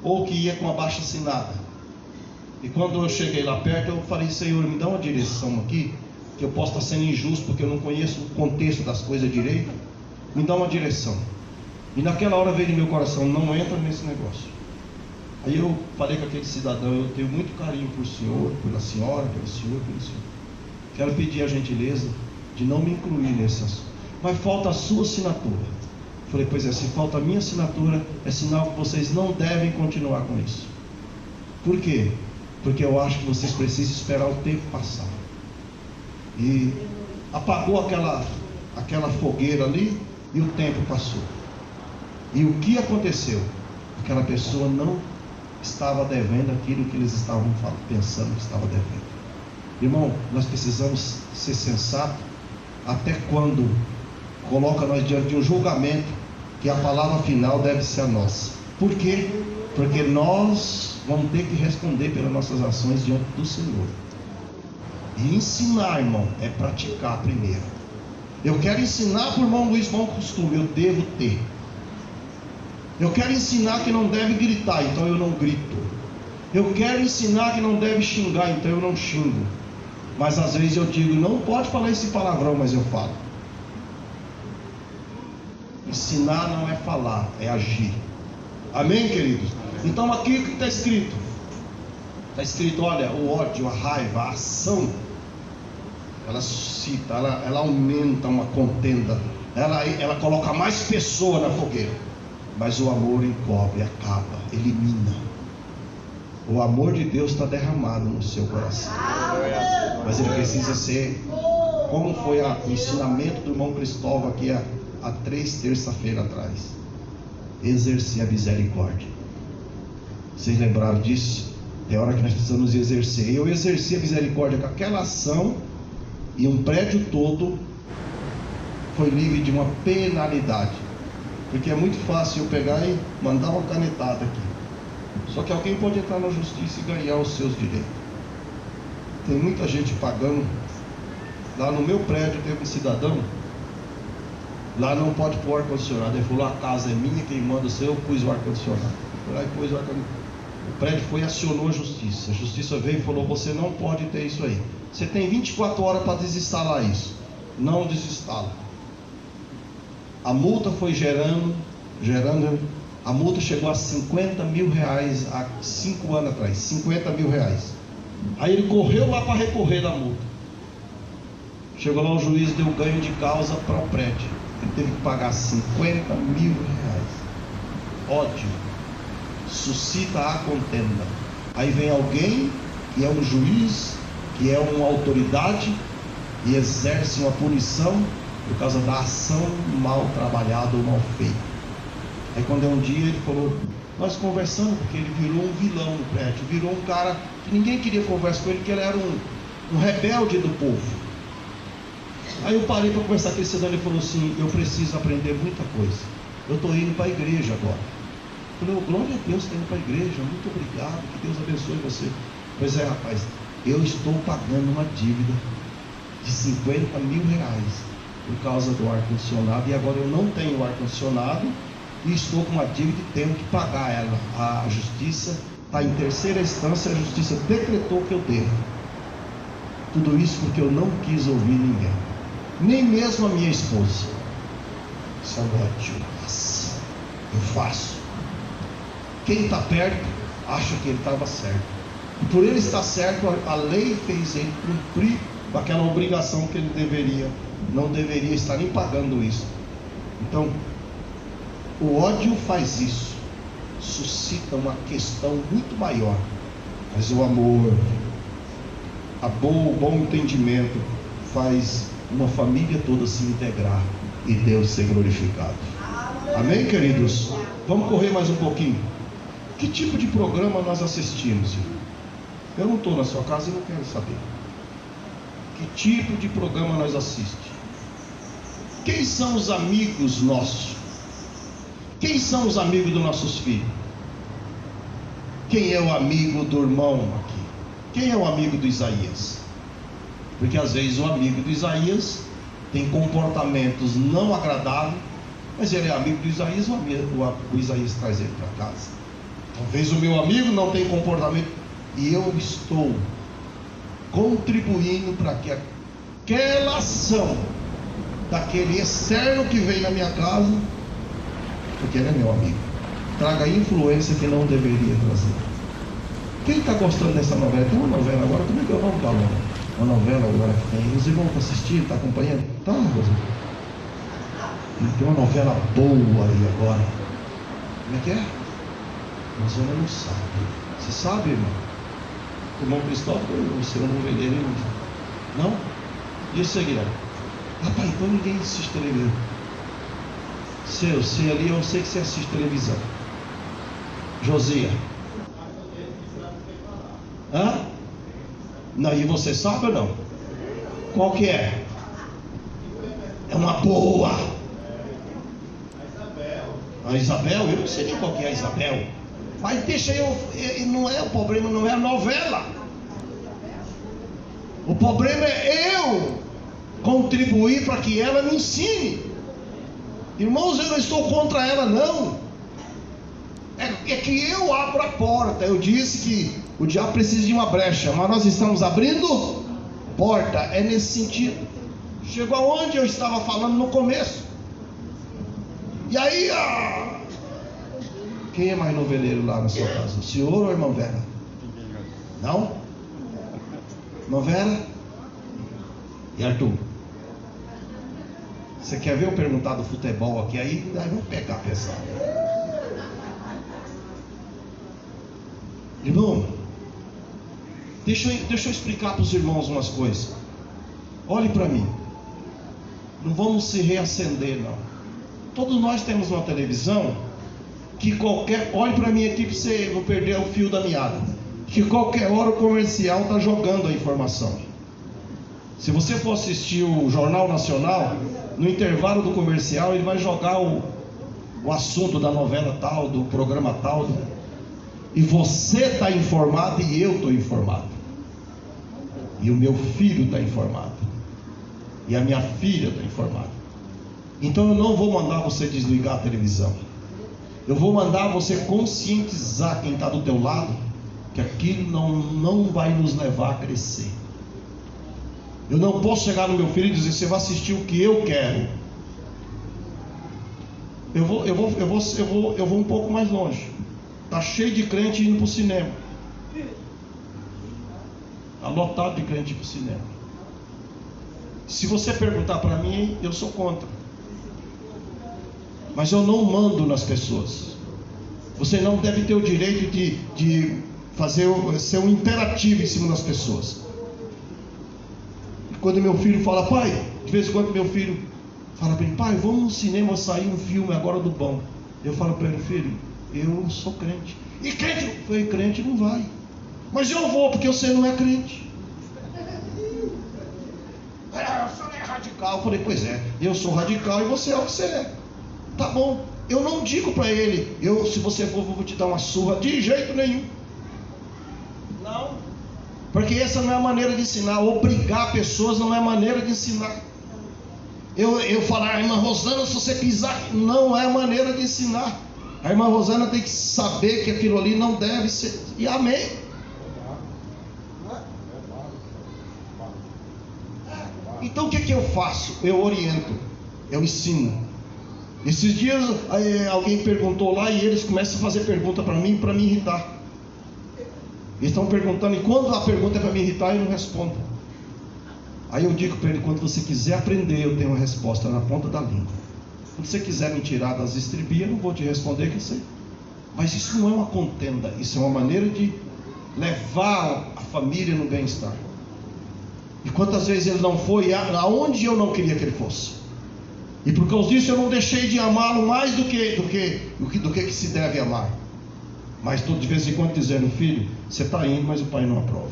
ou que ia com a baixa assinada. E quando eu cheguei lá perto, eu falei: Senhor, me dá uma direção aqui, que eu posso estar sendo injusto, porque eu não conheço o contexto das coisas direito. Me dá uma direção. E naquela hora veio no meu coração: não entra nesse negócio. Aí eu falei com aquele cidadão: eu tenho muito carinho por senhor, pela senhora, pelo senhor. Quero pedir a gentileza de não me incluir nesse assunto, mas falta a sua assinatura. Falei: pois é, se falta a minha assinatura, é sinal que vocês não devem continuar com isso. Por quê? Porque eu acho que vocês precisam esperar o tempo passar. E apagou aquela fogueira ali, e o tempo passou. E o que aconteceu? Aquela pessoa não estava devendo aquilo que eles estavam pensando que estava devendo. Irmão, nós precisamos ser sensatos. Até quando coloca nós diante de um julgamento, que a palavra final deve ser a nossa. Por quê? Porque nós vamos ter que responder pelas nossas ações diante do Senhor. E ensinar, irmão, é praticar primeiro. Eu quero ensinar para o irmão Luiz bom costume, eu devo ter. Eu quero ensinar que não deve gritar, então eu não grito. Eu quero ensinar que não deve xingar, então eu não xingo. Mas às vezes eu digo: não pode falar esse palavrão, mas eu falo. Ensinar não é falar, é agir. Amém, queridos? Então aqui o que está escrito? Está escrito: olha, o ódio, a raiva, a ação, ela suscita, ela aumenta uma contenda, ela coloca mais pessoa na fogueira. Mas o amor encobre, acaba, elimina. O amor de Deus está derramado no seu coração, mas ele precisa ser, como foi o ensinamento do irmão Cristóvão aqui há 3 terça-feiras atrás: exercer a misericórdia. Vocês lembraram disso? É hora que nós precisamos exercer. Eu exerci a misericórdia com aquela ação, e um prédio todo foi livre de uma penalidade. Porque é muito fácil eu pegar e mandar uma canetada aqui. Só que alguém pode entrar na justiça e ganhar os seus direitos. Tem muita gente pagando. Lá no meu prédio teve um cidadão. Lá não pode pôr ar-condicionado. Ele falou: a casa é minha, quem manda o seu, eu pus o ar-condicionado. Foi lá e pôs o ar-condicionado. O prédio foi e acionou a justiça. A justiça veio e falou: você não pode ter isso aí. Você tem 24 horas para desinstalar isso. Não desinstala. A multa foi gerando. A multa chegou a 50 mil reais há 5 anos atrás. 50 mil reais. Aí ele correu lá para recorrer da multa. Chegou lá, o juiz deu ganho de causa para o prédio. Ele teve que pagar 50 mil reais. Ódio suscita a contenda. Aí vem alguém que é um juiz, que é uma autoridade, e exerce uma punição por causa da ação mal trabalhada ou mal feita. Aí quando é um dia ele falou, nós conversamos, porque ele virou um vilão no prédio, virou um cara que ninguém queria conversar com ele, porque ele era um rebelde do povo. Aí eu parei para conversar com ele, ele falou assim, eu preciso aprender muita coisa, eu estou indo para a igreja agora. Eu falei, glória a Deus, está indo para a igreja, muito obrigado, que Deus abençoe você. Pois é, rapaz, eu estou pagando uma dívida de 50 mil reais por causa do ar-condicionado, e agora eu não tenho ar-condicionado e estou com uma dívida e tenho que pagar ela. A justiça está em terceira instância, a justiça decretou que eu devo. Tudo isso porque eu não quis ouvir ninguém, nem mesmo a minha esposa. Isso é ódio, nossa, eu faço. Quem está perto acha que ele estava certo, e por ele estar certo, a lei fez ele cumprir com aquela obrigação que ele não deveria estar nem pagando isso. Então o ódio faz isso, suscita uma questão muito maior, mas o amor, o bom entendimento faz uma família toda se integrar e Deus ser glorificado. Amém, queridos? Vamos correr mais um pouquinho. Que tipo de programa nós assistimos, irmão? Eu não estou na sua casa e não quero saber. Que tipo de programa nós assistimos? Quem são os amigos nossos? Quem são os amigos dos nossos filhos? Quem é o amigo do irmão aqui? Quem é o amigo do Isaías? Porque às vezes o amigo do Isaías tem comportamentos não agradáveis, mas ele é amigo do Isaías, o Isaías traz ele para casa. Talvez o meu amigo não tenha comportamento, e eu estou contribuindo para que aquela ação daquele externo que vem na minha casa, porque ele é meu amigo, traga influência que não deveria trazer. Quem está gostando dessa novela? Tem uma novela agora, como é que eu vou falar? Uma novela agora que tem, os irmãos estão assistindo, estão acompanhando? Tá, Rosa? Tem uma novela boa aí agora. Como é que é? Mas ela não sabe. Você sabe, irmão? O irmão Cristóvão, você não vê ele, não? E esse Guilherme? Rapaz, então ninguém assiste televisão. Eu sei ali, eu sei que você assiste televisão. Josia. Hã? Não, e você sabe ou não? Qual que é? É uma boa. A Isabel, eu não sei nem qual que é a Isabel. Mas deixa não é o problema, não é a novela. O problema é eu contribuir para que ela me ensine. Irmãos, eu não estou contra ela, não. É que eu abro a porta. Eu disse que o diabo precisa de uma brecha, mas nós estamos abrindo porta. É nesse sentido. Chegou aonde eu estava falando no começo. E aí, quem é mais noveleiro lá na sua casa? O senhor ou a irmã Vera? Não? Irmã Vera? E Arthur? Você quer ver eu perguntar do futebol aqui? Aí vamos pegar pesado. Irmão, deixa eu explicar para os irmãos umas coisas. Olhe para mim. Não vamos se reacender, não. Todos nós temos uma televisão que olhe para mim aqui para você não perder o fio da meada. Que qualquer hora o comercial está jogando a informação. Se você for assistir o Jornal Nacional, no intervalo do comercial ele vai jogar o assunto da novela tal, do programa tal, e você está informado e eu estou informado, e o meu filho está informado, e a minha filha está informada. Então eu não vou mandar você desligar a televisão, eu vou mandar você conscientizar quem está do teu lado que aquilo não vai nos levar a crescer. Eu não posso chegar no meu filho e dizer: você vai assistir o que eu quero. Eu vou um pouco mais longe. Está cheio de crente indo para o cinema. Está lotado de crente indo para o cinema. Se você perguntar para mim, eu sou contra. mas eu não mando nas pessoas. Você não deve ter o direito de ser um imperativo em cima das pessoas. Quando meu filho fala, pai, de vez em quando meu filho fala para mim, pai, vamos no cinema sair um filme agora do bom. Eu falo para ele, filho, eu sou crente. E crente? Foi crente não vai. Mas eu vou porque você não é crente. O senhor é radical. Eu falei, pois é, eu sou radical e você é o que você é. Tá bom. Eu não digo para ele, se você for, vou te dar uma surra. De jeito nenhum. Não. Porque essa não é a maneira de ensinar. Obrigar pessoas não é a maneira de ensinar. Eu falar, irmã Rosana, se você pisar, não é a maneira de ensinar. A irmã Rosana tem que saber que aquilo ali não deve ser. E amém. Então o que eu faço? Eu oriento, eu ensino. Esses dias alguém perguntou lá e eles começam a fazer pergunta para mim me irritar. Eles estão perguntando e quando a pergunta é para me irritar eu não respondo. Aí eu digo para ele, quando você quiser aprender eu tenho uma resposta na ponta da língua. Quando você quiser me tirar das estribias, eu não vou te responder que eu sei. Mas isso não é uma contenda, isso é uma maneira de levar a família no bem-estar. E quantas vezes ele não foi aonde eu não queria que ele fosse. E por causa disso eu não deixei de amá-lo mais do que se deve amar. Mas estou de vez em quando dizendo, filho, você está indo, mas o pai não aprova.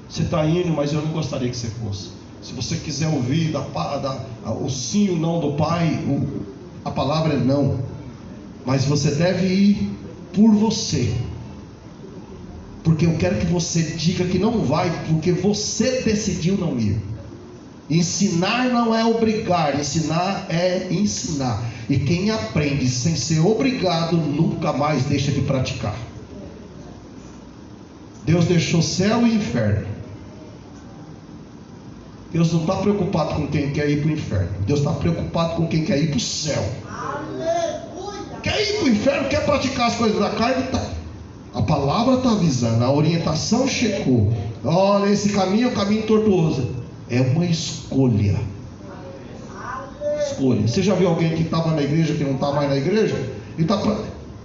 Você está indo, mas eu não gostaria que você fosse. Se você quiser ouvir o sim ou não do pai, a palavra é não. Mas você deve ir por você. Porque eu quero que você diga que não vai, porque você decidiu não ir. Ensinar não é obrigar, ensinar é ensinar. E quem aprende sem ser obrigado, nunca mais deixa de praticar. Deus deixou céu e inferno. Deus não está preocupado com quem quer ir para o inferno. Deus está preocupado com quem quer ir para o céu. Quer ir para o inferno, quer praticar as coisas da carne, tá. A palavra está avisando, a orientação chegou. Olha, esse caminho é um caminho tortuoso. É uma escolha. Escolha. Você já viu alguém que estava na igreja, que não está mais na igreja?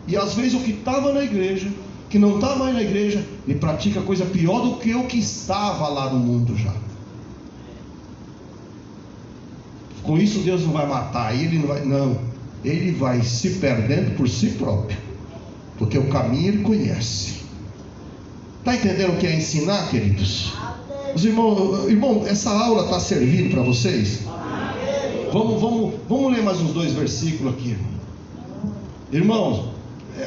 E às vezes o que estava na igreja, que não está mais na igreja, ele pratica coisa pior do que o que estava lá no mundo já. Com isso Deus não vai matar ele, não. Ele vai se perdendo por si próprio. Porque o caminho ele conhece. Está entendendo o que é ensinar, queridos? Os irmãos, essa aula está servindo para vocês? Vamos ler mais uns 2 versículos aqui. Irmãos,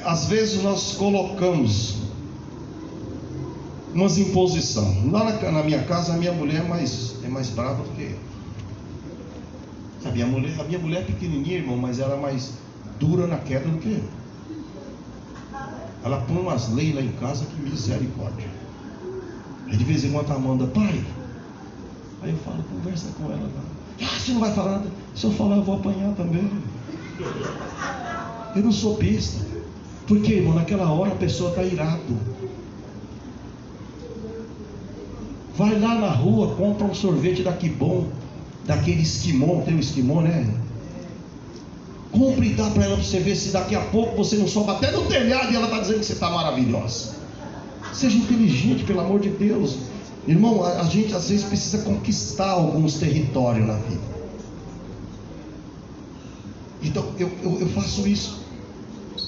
às vezes nós colocamos umas imposições. Lá na minha casa, a minha mulher é mais brava do que eu. A minha mulher é pequenininha, irmão, mas ela é mais dura na queda do que eu. Ela põe umas leis lá em casa que misericórdia. Aí de vez em quando a Amanda, pai. Aí eu falo, conversa com ela lá. Você não vai falar nada. Se eu falar, eu vou apanhar também. Eu não sou besta. Porque, irmão, naquela hora a pessoa está irado. Vai lá na rua, compra um sorvete daqui bom, daquele esquimó, tem um esquimó, né? Compre e dá para ela, para você ver se daqui a pouco você não sobe até no telhado e ela está dizendo que você está maravilhosa. Seja inteligente, pelo amor de Deus. Irmão, a gente às vezes precisa conquistar alguns territórios na vida. Então eu faço isso.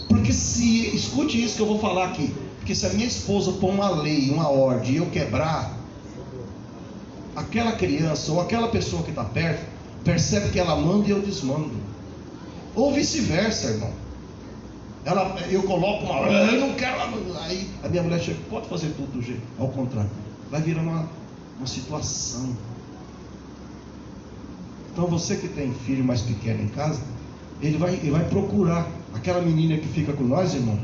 Porque escute isso que eu vou falar aqui. Porque se a minha esposa pôr uma lei, uma ordem e eu quebrar, aquela criança ou aquela pessoa que está perto percebe que ela manda e eu desmando. Ou vice-versa, irmão. Eu coloco eu não quero. Aí a minha mulher chega, pode fazer tudo do jeito. Ao contrário, vai virar uma situação. Então você que tem filho mais pequeno em casa, ele vai procurar. Aquela menina que fica com nós, irmão,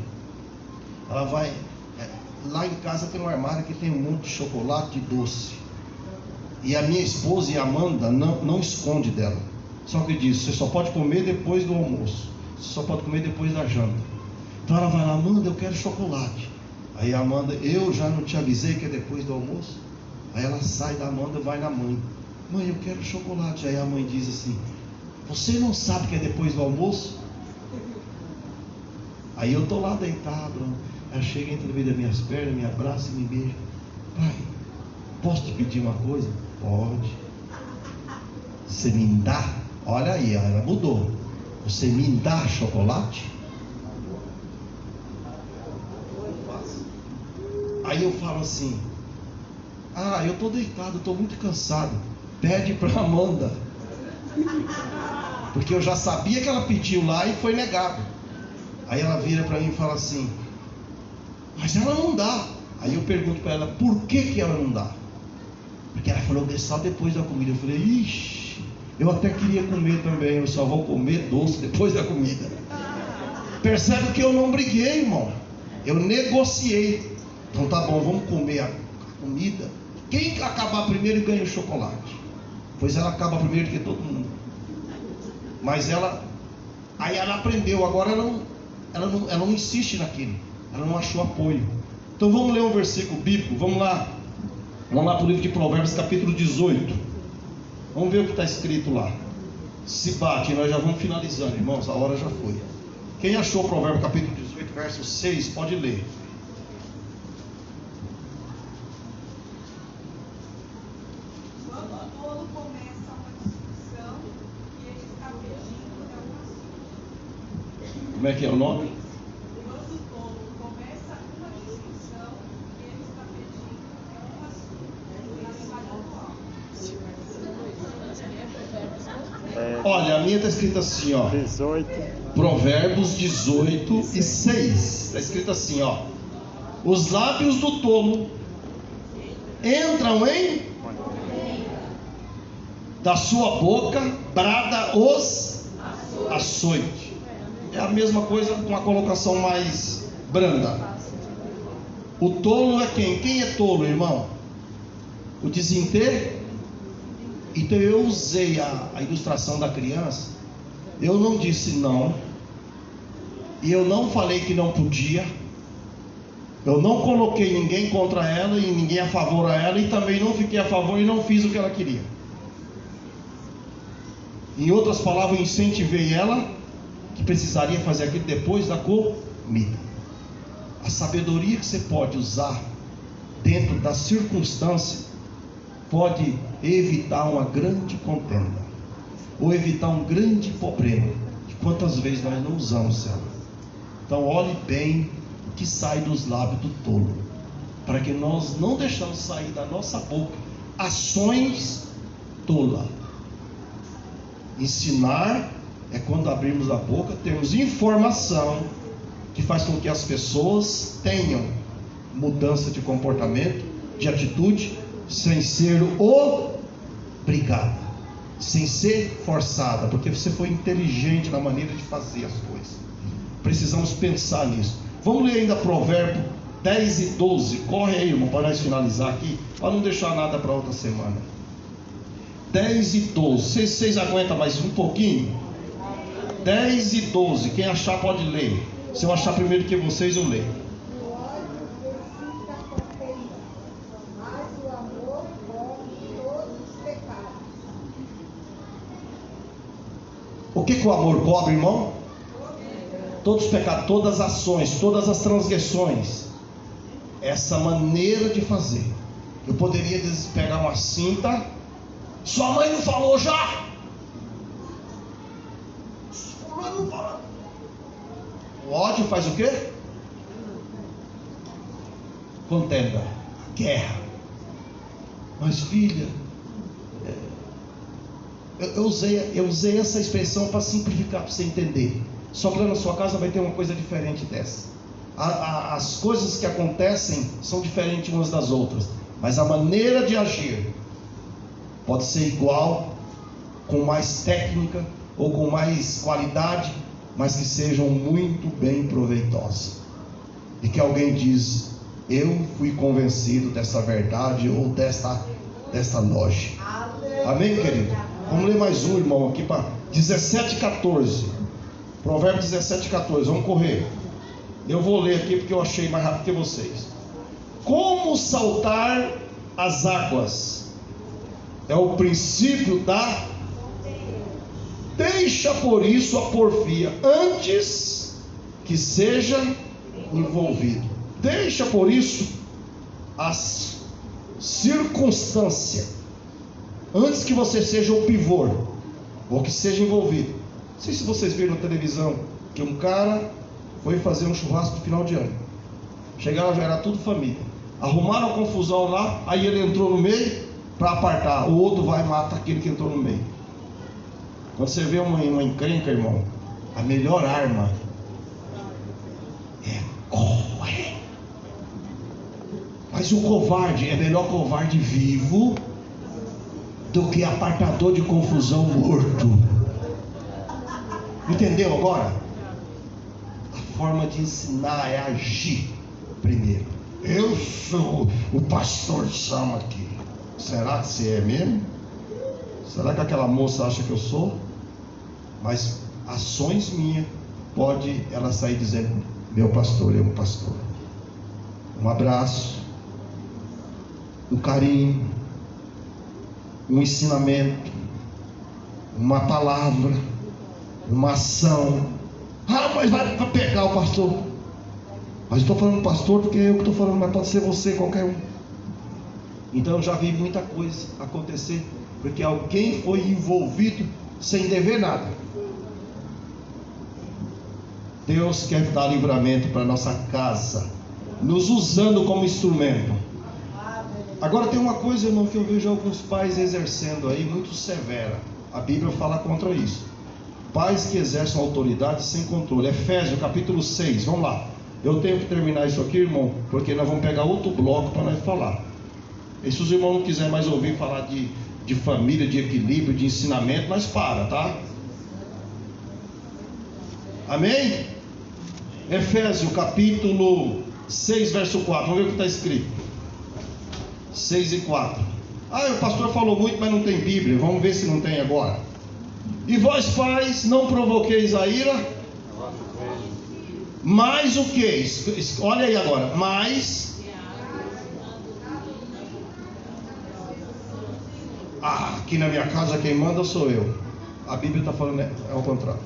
ela vai. Lá em casa tem um armário que tem um monte de chocolate e doce. E a minha esposa e a Amanda não esconde dela. Só que diz, você só pode comer depois do almoço. Você só pode comer depois da janta. Então ela vai lá, Amanda, eu quero chocolate. Aí a Amanda, eu já não te avisei que é depois do almoço? Aí ela sai da Amanda e vai na mãe. Mãe, eu quero chocolate. Aí a mãe diz assim, você não sabe que é depois do almoço? Aí eu tô lá deitado, ela chega entre no meio das minhas pernas, me abraça e me beija. Pai, posso te pedir uma coisa? Pode. Você me dá? Olha aí, ela mudou. Você me dá chocolate? Aí eu falo assim: eu tô deitado, tô muito cansado. Pede para Amanda. Porque eu já sabia que ela pediu lá e foi negado. Aí ela vira para mim e fala assim: mas ela não dá. Aí eu pergunto para ela: por que ela não dá? Porque ela falou que é só depois da comida. Eu falei: ixi, eu até queria comer também, eu só vou comer doce depois da comida. Percebe que eu não briguei, irmão. Eu negociei. Então tá bom, vamos comer a comida. Quem acabar primeiro ganha o chocolate. Pois ela acaba primeiro que todo mundo. Mas aí ela aprendeu. Agora ela não insiste naquilo. Ela não achou apoio. Então vamos ler um versículo bíblico. Vamos lá para o livro de Provérbios, capítulo 18. Vamos ver o que está escrito lá. Se bate, nós já vamos finalizando, irmãos, a hora já foi. Quem achou o Provérbio capítulo 18, verso 6, pode ler. Quando o tolo começa uma discussão e ele está pedindo é um assunto. Como é que é o nome? Quando o tolo começa uma discussão e ele está pedindo é um assunto. Na linguagem atual. Olha, a minha está escrita assim, ó. 18. Provérbios 18 e 6. Está escrito assim, ó: os lábios do tolo entram em da sua boca brada os açoite. É a mesma coisa com a colocação mais branda. O tolo é quem? Quem é tolo, irmão? O desinteiro. Então eu usei a ilustração da criança. Eu não disse não, e eu não falei que não podia, eu não coloquei ninguém contra ela e ninguém a favor a ela, e também não fiquei a favor e não fiz o que ela queria. Em outras palavras, eu incentivei ela que precisaria fazer aquilo depois da comida. A sabedoria que você pode usar dentro da circunstância pode evitar uma grande contenda, ou evitar um grande problema. E quantas vezes nós não usamos ela? Então olhe bem o que sai dos lábios do tolo, para que nós não deixamos sair da nossa boca ações tolas. Ensinar é quando abrimos a boca, temos informação que faz com que as pessoas tenham mudança de comportamento, de atitude, sem ser obrigada, sem ser forçada, porque você foi inteligente na maneira de fazer as coisas. Precisamos pensar nisso. Vamos ler ainda Provérbio 10 e 12. Corre aí, irmão, para nós finalizar aqui, para não deixar nada para outra semana. 10 e 12. Vocês aguentam mais um pouquinho? 10 e 12. Quem achar pode ler. Se eu achar primeiro que vocês, eu leio. O que o amor cobre, irmão? Todos os pecados, todas as ações, todas as transgressões. Essa maneira de fazer. Eu poderia pegar uma cinta. Sua mãe não falou já? Sua mãe não falou. O ódio faz o quê? Contenda, guerra. Mas filha, eu usei essa expressão para simplificar, para você entender. Só que lá na sua casa vai ter uma coisa diferente dessa. As coisas que acontecem são diferentes umas das outras, mas a maneira de agir pode ser igual, com mais técnica ou com mais qualidade, mas que sejam muito bem proveitosas. E que alguém diz: eu fui convencido dessa verdade ou desta lógica. Amém, querido? Vamos ler mais um, irmão, aqui para 17:14. Provérbio 17:14. Vamos correr. Eu vou ler aqui porque eu achei mais rápido que vocês. Como saltar as águas é o princípio da. Deixa por isso a porfia. Antes que seja envolvido. Deixa por isso as circunstâncias, antes que você seja o pivô, ou que seja envolvido. Não sei se vocês viram na televisão que um cara foi fazer um churrasco no final de ano. Chegaram, já era tudo família. Arrumaram a confusão lá, aí ele entrou no meio para apartar. O outro vai e mata aquele que entrou no meio. Quando você vê uma encrenca, irmão, a melhor arma é correr. Mas o covarde é melhor covarde vivo do que apartador de confusão morto. Entendeu agora? A forma de ensinar é agir primeiro. Eu sou o pastor Sam aqui. Será que você é mesmo? Será que aquela moça acha que eu sou? Mas ações minhas, pode ela sair dizendo: meu pastor é um pastor. Um abraço, um carinho, um ensinamento, uma palavra, uma ação. Ah, mas vai pegar o pastor. Mas estou falando pastor porque eu que estou falando, mas pode ser você, qualquer um. Então eu já vi muita coisa acontecer porque alguém foi envolvido sem dever nada. Deus quer dar livramento para nossa casa, nos usando como instrumento. Agora tem uma coisa, irmão, que eu vejo alguns pais exercendo aí, muito severa. A Bíblia fala contra isso. Pais que exercem autoridade sem controle. Efésios capítulo 6, vamos lá. Eu tenho que terminar isso aqui, irmão, porque nós vamos pegar outro bloco para nós falar. E se os irmãos não quiserem mais ouvir falar de família, de equilíbrio, de ensinamento, nós para, tá? Amém? Efésios capítulo 6, verso 4. Vamos ver o que está escrito. 6 e 4. Ah, o pastor falou muito, mas não tem Bíblia. Vamos ver se não tem agora. E vós, pais, não provoqueis a ira, mas o que? Olha aí agora. Mas aqui na minha casa quem manda sou eu. A Bíblia está falando ao contrário.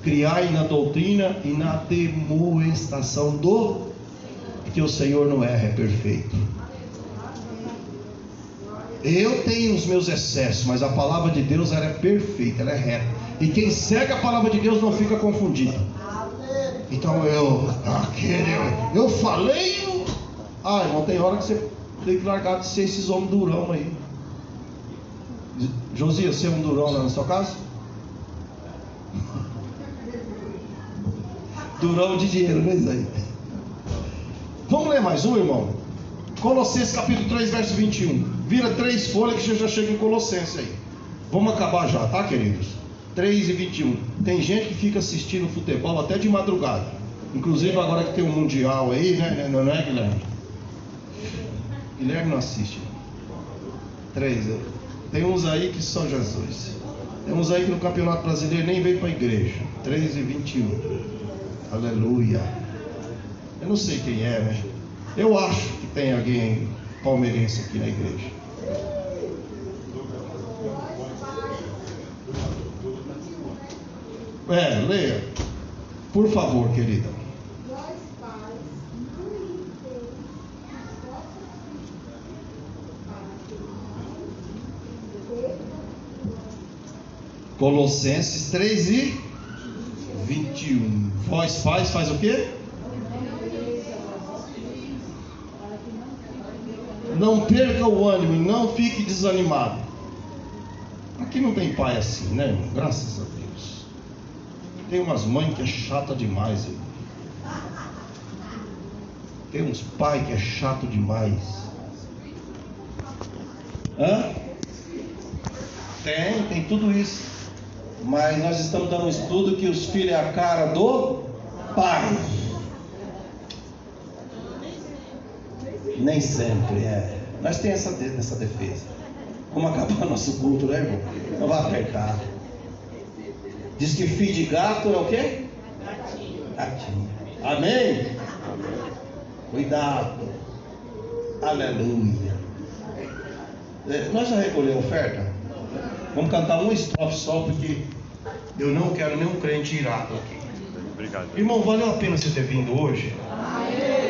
Criai na doutrina e na demonstração do que o Senhor não erra, é perfeito. Eu tenho os meus excessos, mas a palavra de Deus ela é perfeita, ela é reta. E quem segue a palavra de Deus não fica confundido. Então eu falei. Irmão, tem hora que você tem que largar de ser esses homens durão aí. Josias, você é um durão lá na sua casa? Durão de dinheiro, não é isso aí? Vamos ler mais um, irmão? Colossenses capítulo 3, verso 21. Vira 3 folhas que já chega em Colossenses aí. Vamos acabar já, tá, queridos? 3 e 21. Tem gente que fica assistindo futebol até de madrugada. Inclusive agora que tem um mundial aí, né? Não é, Guilherme? Guilherme não assiste. 3. Tem uns aí que só Jesus. Tem uns aí que no Campeonato Brasileiro nem veio para a igreja. 3 e 21. Aleluia. Eu não sei quem é, né? Eu acho que tem alguém palmeirense aqui na igreja. Leia. Por favor, querida. Colossenses 3 e 21. Vós pais, faz o quê? Não perca o ânimo, não fique desanimado. Aqui não tem pai assim, né, irmão? Graças a Deus. Tem umas mães que é chata demais, irmão. Tem uns pais que é chato demais. Tem tudo isso. Mas nós estamos dando um estudo que os filhos é a cara do pai. Nem sempre é. Nós temos essa defesa. Como acabar nosso culto, né, irmão? Não vai apertar. Diz que filho de gato é o quê? Gatinho. Amém? Cuidado. Aleluia. Nós já recolhemos a oferta? Vamos cantar uma estrofe só, porque eu não quero nenhum crente irado aqui. Obrigado. Irmão, valeu a pena você ter vindo hoje?